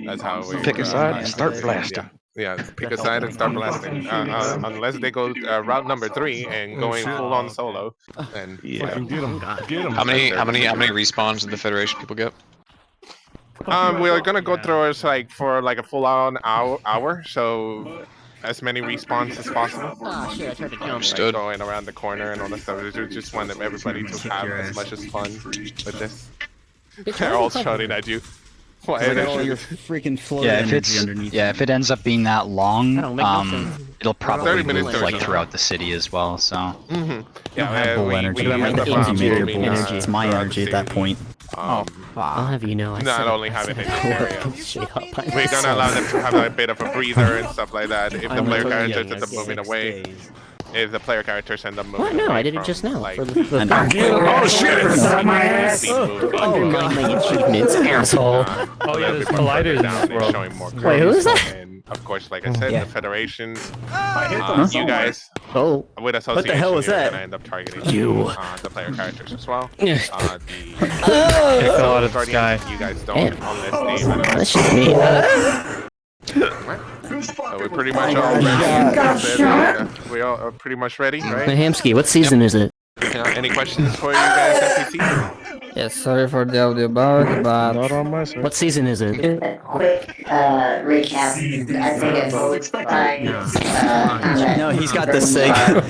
S4: That's how we
S13: pick a side and start blasting.
S4: Yeah, pick a side and start blasting. Unless they go route number 3 and going full on solo, then
S5: get them.
S13: How many respawns did the Federation people get?
S4: We're gonna go through us like for like a full on hour, so as many respawns as possible.
S13: Understood.
S4: Like going around the corner and all that stuff. We just want everybody to have as much as fun with this. They're all shouting at you. What
S14: Like all
S4: energy?
S14: your freaking float
S3: Yeah, if
S14: energy
S3: it's
S14: underneath.
S3: if it ends up being that long,
S15: That'll make no sense.
S3: it'll probably
S4: 30 minutes
S3: move
S4: or
S3: like
S4: so.
S3: throughout the city as well. So
S2: don't have bull energy.
S15: What about
S2: It's
S15: my
S2: easy
S15: energy?
S2: maker bulls.
S15: Energy.
S2: It's my
S4: throughout
S2: energy
S4: the
S2: at that
S4: city.
S2: point.
S15: I'll have you know. I
S4: Not
S15: said
S4: only
S15: I
S4: have it
S15: said
S4: in
S15: I
S4: this area.
S15: would shut up.
S4: We're gonna allow them to have a bit of a breather and stuff like that. If the player characters end up moving away, if the player characters end up moving
S15: What? No,
S4: away
S15: I did it
S4: from,
S15: just now.
S4: like,
S15: For the
S10: Oh shit! Suck my ass!
S15: Don't mind my achievements, asshole.
S4: Oh yeah, there's colliders in this world. Showing more
S15: Wait, who is that?
S4: And of course, like I said,
S15: Yeah.
S4: the Federations,
S15: Huh?
S4: you guys,
S15: Oh.
S4: with association,
S15: What the hell was
S4: you're
S15: that?
S4: gonna end up targeting
S15: You.
S4: the player characters as well.
S15: Yeah.
S4: The
S7: fell out of the
S4: Guardians,
S7: sky.
S4: you guys don't,
S15: Damn.
S4: unless they
S15: That's just me.
S4: we're pretty much all ready. We all are pretty much ready, right?
S15: Hamsky, what season is it?
S4: Any questions for you guys, NPC?
S1: Yes, sorry for the audio bug, but
S6: Not on my side.
S15: What season is it?
S8: A quick recap. I think it's like
S2: No, he's got the Sega,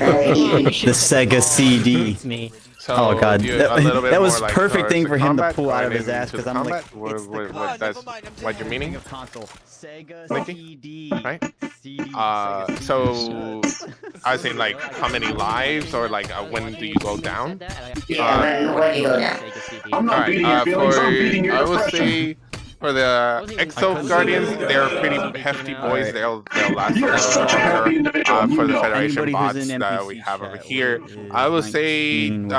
S2: the Sega CD.
S15: It's me.
S4: So
S2: Oh god,
S4: you- a little bit
S2: that was
S4: more, like,
S2: perfect
S4: towards
S2: thing
S4: the
S2: for him to
S4: combat,
S2: pull out of
S4: going
S2: his ass
S4: into the
S2: because I'm like,
S4: combat?
S2: it's the
S4: What that's what you're meaning,
S2: console. Sega
S4: Nikki?
S2: CD.
S4: right?
S2: CD.
S4: So I was saying like how many lives or like when do you go down?
S8: yeah, when you go down.
S12: I'm not beating your feelings, I'm beating your
S4: I would
S12: depression.
S4: say for the Exo Guardians, they're pretty hefty boys. They'll last a
S12: You're
S4: little
S12: such a happy
S4: longer.
S12: individual.
S4: For
S12: You
S4: the
S12: know.
S4: Federation
S2: Anybody
S4: bots
S2: who's in
S4: that
S2: NPC
S4: we have over
S2: chat
S4: here,
S2: is
S4: I would say
S2: 19 with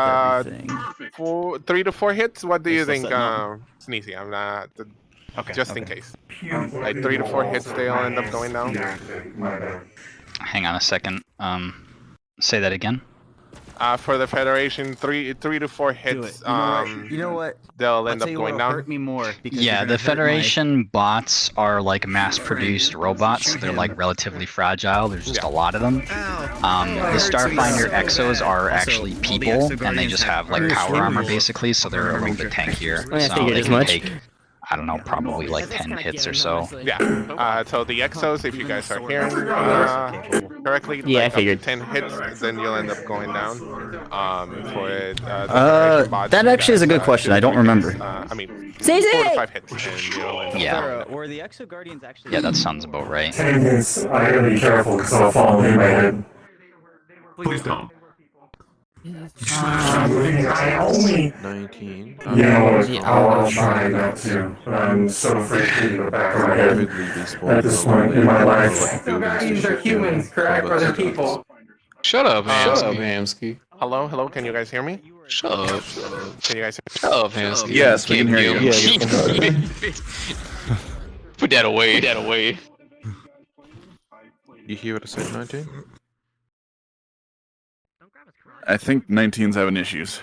S2: everything.
S4: 3 to 4 hits. What do you
S2: It's
S4: think,
S2: setting up.
S4: Sneezy? I'm not.
S2: Okay,
S4: Just in
S2: okay.
S4: case. Like 3 to 4 hits, they'll end up going down.
S3: hang on a second. Say that again.
S4: For the Federation, 3 to 4
S2: Do
S4: hits.
S2: it. You know what?
S4: They'll
S2: I'll
S4: end
S2: tell
S4: up
S2: you
S4: going
S2: what'll
S4: down.
S2: hurt me more because
S3: Yeah,
S2: you're
S3: the
S2: gonna hurt my-
S3: Federation bots are like mass-produced robots. They're like relatively fragile. There's just a lot of them. The Starfinder Exos are actually people, and they just have like power armor basically, so they're a little bit tankier.
S15: I
S3: So
S15: figured
S3: they
S15: as
S3: can
S15: much.
S3: take, I don't know, probably like 10 hits or so.
S4: Yeah. So the Exos, if you guys are hearing correctly,
S15: Yeah, I
S4: like up to
S15: figured.
S4: 10 hits, then you'll end up going down. For the Federation bots,
S2: that
S4: you
S2: actually is a
S4: guys,
S2: good question. I don't
S4: 2 to 3
S2: remember.
S4: hits, I mean,
S15: Sneezy!
S4: 4 to 5 hits, and you'll end up
S3: Yeah.
S2: Were the Exo Guardians actually?
S3: Yeah, that sounds about right.
S12: 10 minutes. I gotta be careful because I'll fall in my head. Please don't. I only.
S5: 19.
S12: You know what? I'll try not to. I'm so afraid to leave the back of my head at this point in my life. Guardians are humans, correct? Or they're people.
S13: Shut up,
S4: Shut up,
S13: Hamsky.
S4: Hello, can you guys hear me?
S13: Shut up.
S4: Can you guys
S13: Shut up, Hamsky.
S10: Yes, we can hear you.
S13: Put that away. Put that away.
S5: You hear what I said, 19?
S10: I think 19's having issues.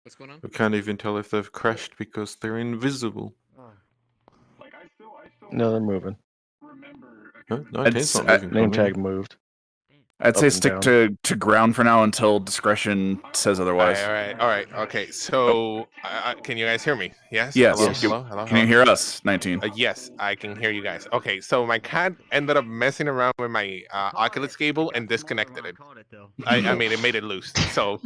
S13: What's going on?
S5: I can't even tell if they've crashed because they're invisible.
S6: No, they're moving.
S5: Huh? 19's not moving.
S6: Name
S5: for
S6: tag
S5: me.
S6: moved.
S10: I'd say
S6: Up and
S10: stick
S6: down.
S10: to ground for now until discretion says otherwise.
S4: All right. Okay, so can you guys hear me? Yes?
S10: Yes.
S4: Hello?
S10: Can you hear us, 19?
S4: Yes, I can hear you guys. Okay, so my cat ended up messing around with my Oculus cable and disconnected it. I mean, it made it loose. So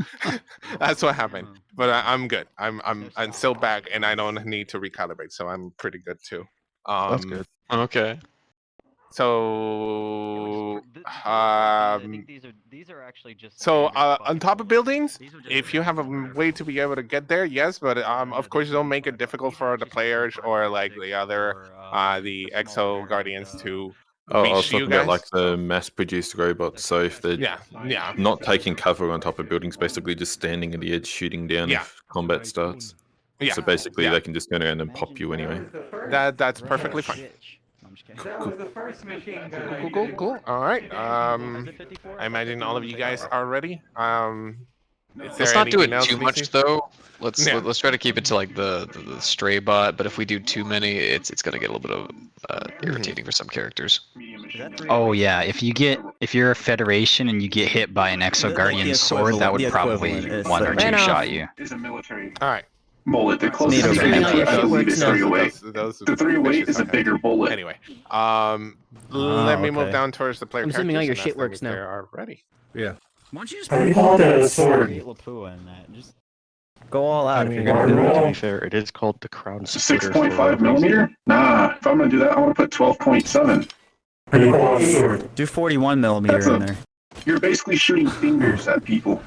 S4: that's what happened. But I'm good. I'm still back, and I don't need to recalibrate, so I'm pretty good too.
S6: That's good.
S13: Okay.
S4: So
S2: I think these are actually just.
S4: So on top of buildings, if you have a way to be able to get there, yes, but of course don't make it difficult for the players or like the other the Exo Guardians to
S5: Oh, I was
S4: reach you
S5: talking about
S4: guys.
S5: like the mass-produced robots. So if they're
S4: Yeah.
S5: not taking cover on top of buildings, basically just standing at the edge, shooting down
S4: Yeah.
S5: if combat starts.
S4: Yeah.
S5: So basically,
S4: Yeah.
S5: they can just turn around and pop you anyway.
S4: That's perfectly fine. Cool. All right. I imagine all of you guys are ready.
S13: Let's not do it too much though. Let's
S4: Yeah.
S13: let's try to keep it to like the stray bot. But if we do too many, it's gonna get a little bit of irritating for some characters.
S3: Oh yeah, if you're a Federation and you get hit by an Exo Guardian sword, that would probably one or two shot you.
S12: Is a military
S4: All right.
S12: bullet. The closest you can to a lead is 308. The 308 is a bigger bullet.
S4: Anyway, let me move down towards the player
S15: I'm assuming all your
S4: characters,
S15: shit
S4: and ask them
S15: works
S4: if they
S15: now.
S4: are ready.
S6: Yeah.
S13: Why don't you just
S12: I call that a sword.
S13: Lapua in that? Just go all
S6: I
S13: out if
S6: mean,
S13: you're gonna do
S6: to
S13: it.
S6: be fair, it is called the Crown Splitter.
S12: 6.5 millimeter? Nah, if I'm gonna do that, I want to put 12.7. I call it a sword.
S2: Do 41 millimeter in there.
S12: You're basically shooting fingers at people.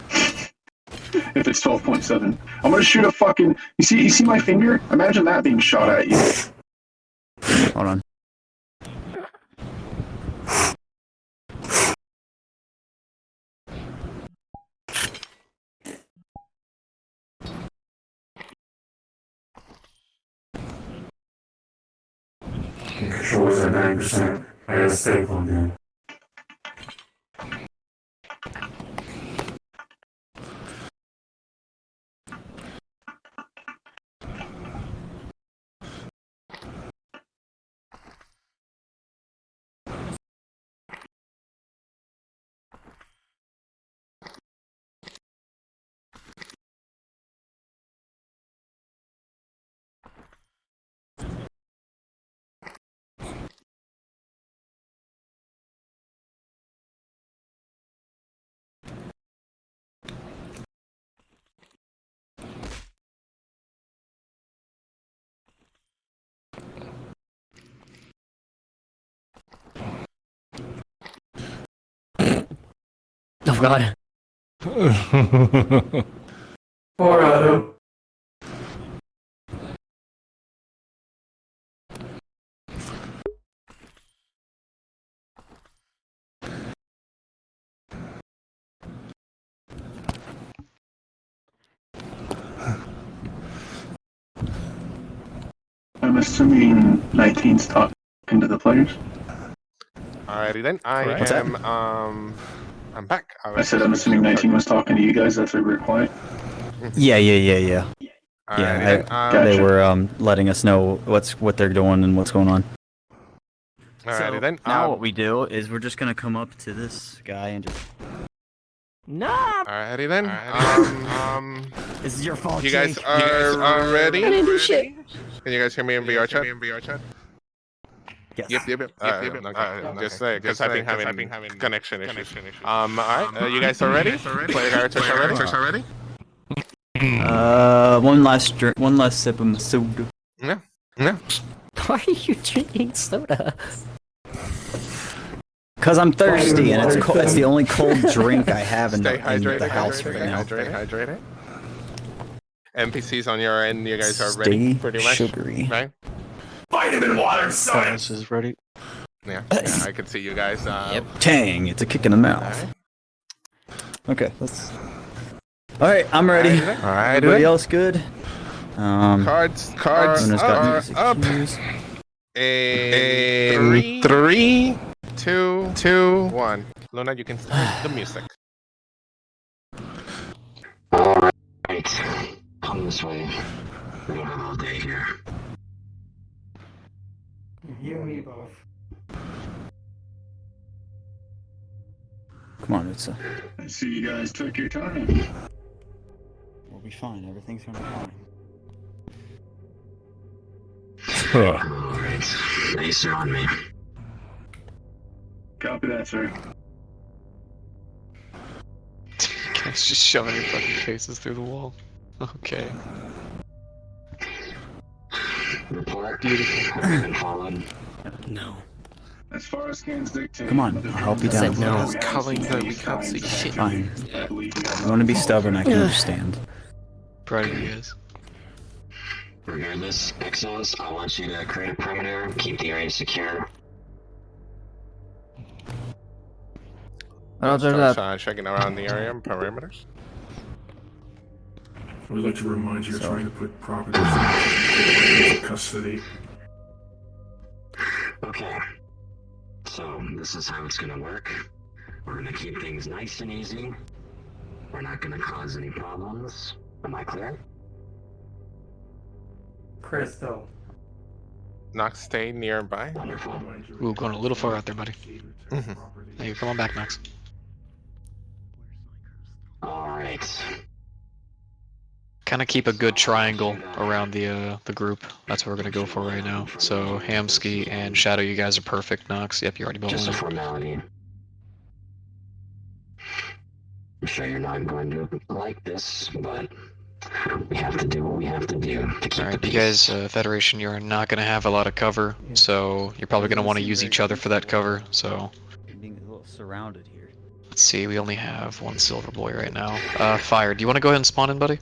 S12: If it's 12.7, I'm gonna shoot a fucking. You see my finger? Imagine that being shot at you.
S2: Hold on.
S12: Controls at 9%. I got a staple again.
S15: Oh god.
S12: Poor Otto. I'm assuming 19's talking to the players.
S4: Alrighty then. I
S12: What's that?
S4: am I'm back.
S12: I said I'm assuming 19 was talking to you guys. That's why we're quiet.
S2: Yeah.
S4: Alrighty then,
S2: They were letting us know what they're doing and what's going on.
S4: Alrighty
S2: So,
S4: then.
S2: now what we do is we're just gonna come up to this guy and just.
S15: Nah.
S4: Alrighty then.
S15: This is your fault.
S4: You guys
S15: Jake.
S4: are ready?
S15: I didn't do shit.
S4: Can you guys hear me in VRChat?
S15: Yes.
S4: Yep. Okay. Just say because I've been having connection issues. Alright. You guys are ready? Player characters are ready?
S2: One last sip of my soda.
S4: Yeah.
S15: Why are you drinking soda?
S2: Cause I'm thirsty and it's cold. It's the only cold drink I have in
S4: Stay
S2: the
S4: hydrated.
S2: house right now.
S4: Hydrated. NPCs on your end. You guys are
S2: Stay
S4: ready, pretty much.
S2: sugary.
S4: Right?
S12: Vitamin water
S6: Silence is ready.
S4: Yeah. I can see you guys.
S2: Tang! It's a kick in the mouth. Okay, let's. All right, I'm ready.
S4: Alright.
S2: Everybody else good?
S4: Cards
S2: Luna's got
S4: are
S2: music
S4: up.
S2: cues.
S4: In 3, 2, 1. Luna, you can start the music.
S8: Alright. Come this way. We don't have all day here.
S12: You and me both.
S2: Come on, it's
S12: I see you guys took your time.
S2: We'll be fine. Everything's gonna be fine.
S8: Alright. Ace are on me.
S12: Copy that, sir.
S13: Guys just shoving your fucking faces through the wall. Okay.
S8: Report.
S13: Beautiful.
S8: Been followed.
S15: No.
S12: As far as scans dictate.
S2: Come on, I'll help you down.
S15: No.
S5: It's culling that we can't see shit.
S2: Fine. You want to be stubborn? I can understand.
S13: Proud of you guys.
S8: Regardless, Exos, I want you to create a perimeter, keep the area secure.
S1: Roger that.
S4: Start checking around the area and perimeters.
S12: I would like to remind you, you're trying to put properties in custody.
S8: Okay. So, this is how it's gonna work. We're gonna keep things nice and easy. We're not gonna cause any problems. Am I clear?
S12: Crystal.
S4: Knox, stay nearby.
S8: Wonderful.
S13: Ooh, going a little far out there, buddy. Hey, come on back, Max.
S8: Alright.
S13: Kind of keep a good triangle around the group. That's what we're gonna go for right now. So Hamsky and Shadow, you guys are perfect. Nox, yep, you already built
S8: Just a
S13: one.
S8: formality. I'm sure you're not going to like this, but we have to do what we have to do to keep
S13: Alright,
S8: the
S13: you
S8: peace.
S13: guys, Federation, you're not going to have a lot of cover, so you're probably going to want to use each other for that cover, so...
S14: Being a little surrounded here.
S13: Let's see, we only have one silver boy right now. Fire, do you want to go ahead and spawn in, buddy?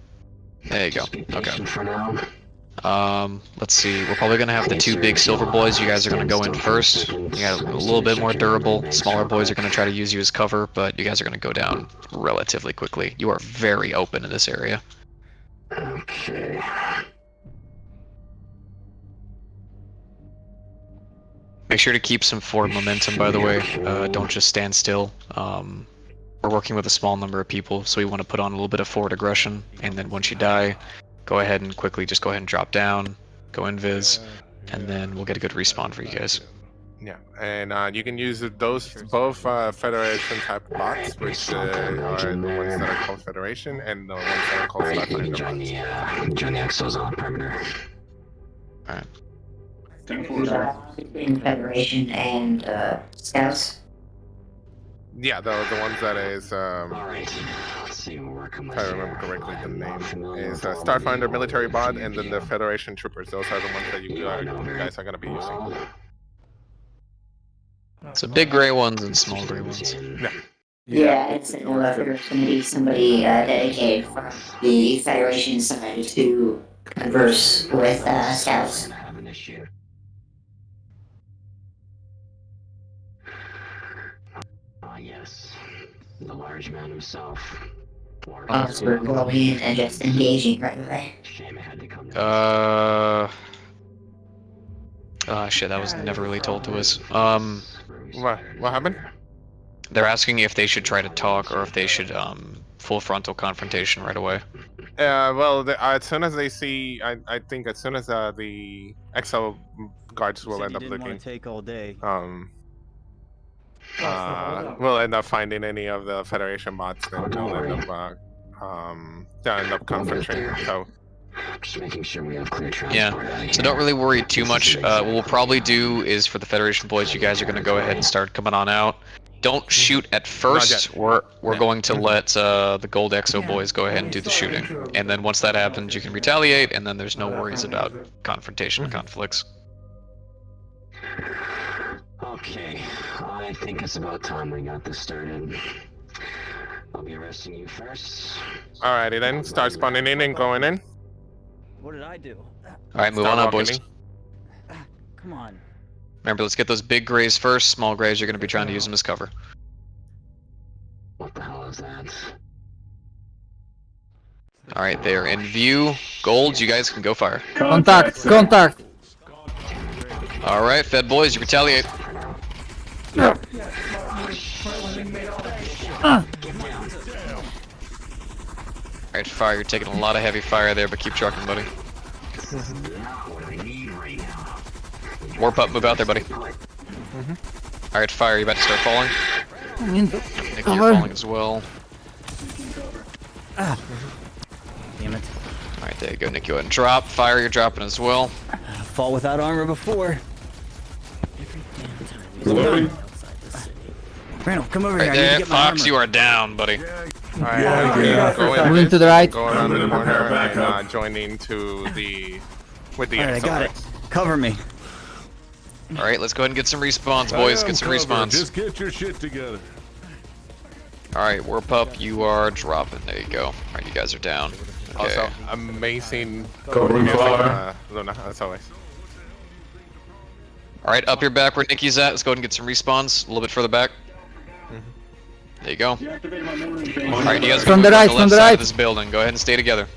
S13: There you go. Okay.
S8: For now.
S13: Let's see, we're probably going to have the two big silver boys, you guys are going to go in first. You got a little bit more durable, smaller boys are going to try to use you as cover, but you guys are going to go down relatively quickly. You are very open in this area.
S8: Okay.
S13: Make sure to keep some forward momentum, by the way. Don't just stand still. We're working with a small number of people, so we want to put on a little bit of forward aggression, and then once you die, go ahead and quickly just go ahead and drop down, go invis, and then we'll get a good respawn for you guys.
S4: Yeah, and you can use those both Federation type bots, which are the ones that are called Federation, and the ones that are called Starfinder bots.
S8: Join the Exos on perimeter.
S13: Alright.
S8: In Federation and Scouts.
S4: Yeah, the ones that is
S8: Let's see, we're working
S4: if I remember correctly, the name is Starfinder military bot, and then the Federation troopers. Those are the ones that you guys are going to be using.
S13: So big gray ones and small gray ones.
S8: Yeah, it's an order going to be somebody dedicated from the Federation side to converse with Scouts. Yes, the large man himself. So we're going in and just engaging right away.
S13: Shit, that was never really told to us.
S4: What happened?
S13: They're asking if they should try to talk or if they should, full frontal confrontation right away.
S4: Well, as soon as they see, I think as soon as the XL guards will end up looking,
S14: take all day.
S4: We'll end up finding any of the Federation bots, and they'll end up confronting. So.
S8: Just making sure we have clear transport.
S13: Yeah, so don't really worry too much. What we'll probably do is for the Federation boys, you guys are going to go ahead and start coming on out. Don't shoot at first. We're going to let the Gold Exo boys go ahead and do the shooting. And then once that happens, you can retaliate, and then there's no worries about confrontation or conflicts.
S8: Okay, I think it's about time we got this started. I'll be arresting you first.
S4: Alrighty then, start spawning in and going in.
S14: What did I do?
S13: Alright, move on up, boys.
S14: Come on.
S13: Remember, let's get those big grays first. Small grays, you're going to be trying to use them as cover.
S8: What the hell is that?
S13: Alright, they are in view. Golds, you guys can go fire.
S1: Contact! Contact!
S13: Alright, Fed boys, you retaliate. Alright, fire, you're taking a lot of heavy fire there, but keep trucking, buddy. Warp up, move out there, buddy. Alright, fire, you about to start falling? Nick, you're falling as well.
S14: Damn it.
S13: Alright, there you go, Nick, go ahead and drop. Fire, you're dropping as well.
S14: Fall without armor before. Randall, come over here. I need to get my
S13: Fox,
S14: armor.
S13: you are down, buddy.
S4: Alright, go in.
S1: Moving to the right.
S4: Go around the corner and joining to the with the.
S14: Alright, I got it. Cover me.
S13: Alright, let's go ahead and get some respawns, boys. Get some respawns.
S5: Just get your shit together.
S13: Alright, warp up, you are dropping. There you go. Alright, you guys are down. Okay.
S4: Also, amazing. Luna, as always.
S13: Alright, up your back where Nikki's at. Let's go ahead and get some respawns. A little bit further back. There you go. Alright, you guys
S1: From the right,
S13: left
S1: from the
S13: side
S1: right.
S13: of this building. Go ahead and stay together.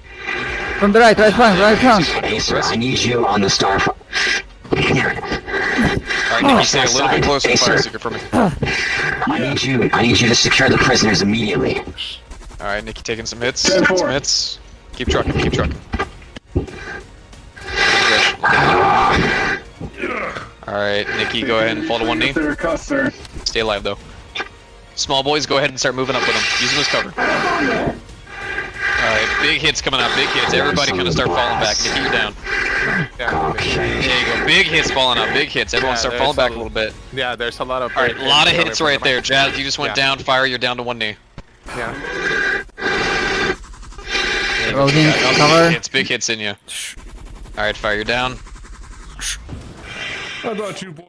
S1: From the right front, right front.
S8: I need you on the star.
S13: Alright, Nikki, stay a little bit closer to Fire Seeker for me.
S8: I need you to secure the prisoners immediately.
S13: Alright, Nikki taking some hits. Taking some hits. Keep trucking, keep trucking. Alright, Nikki, go ahead and fall to one knee. Stay alive though. Small boys, go ahead and start moving up with them. Use them as cover. Alright, big hits coming out, big hits. Everybody kind of start falling back. Nikki, you're down. There you go, big hits falling out, big hits. Everyone start falling back a little bit.
S4: Yeah, there's a lot of.
S13: Alright, a lot of hits right there. Jazz, you just went down. Fire, you're down to one knee.
S4: Yeah.
S1: Loading,
S13: No,
S1: cover.
S13: big hits in you. Alright, fire, you're down.
S5: How about you, boy?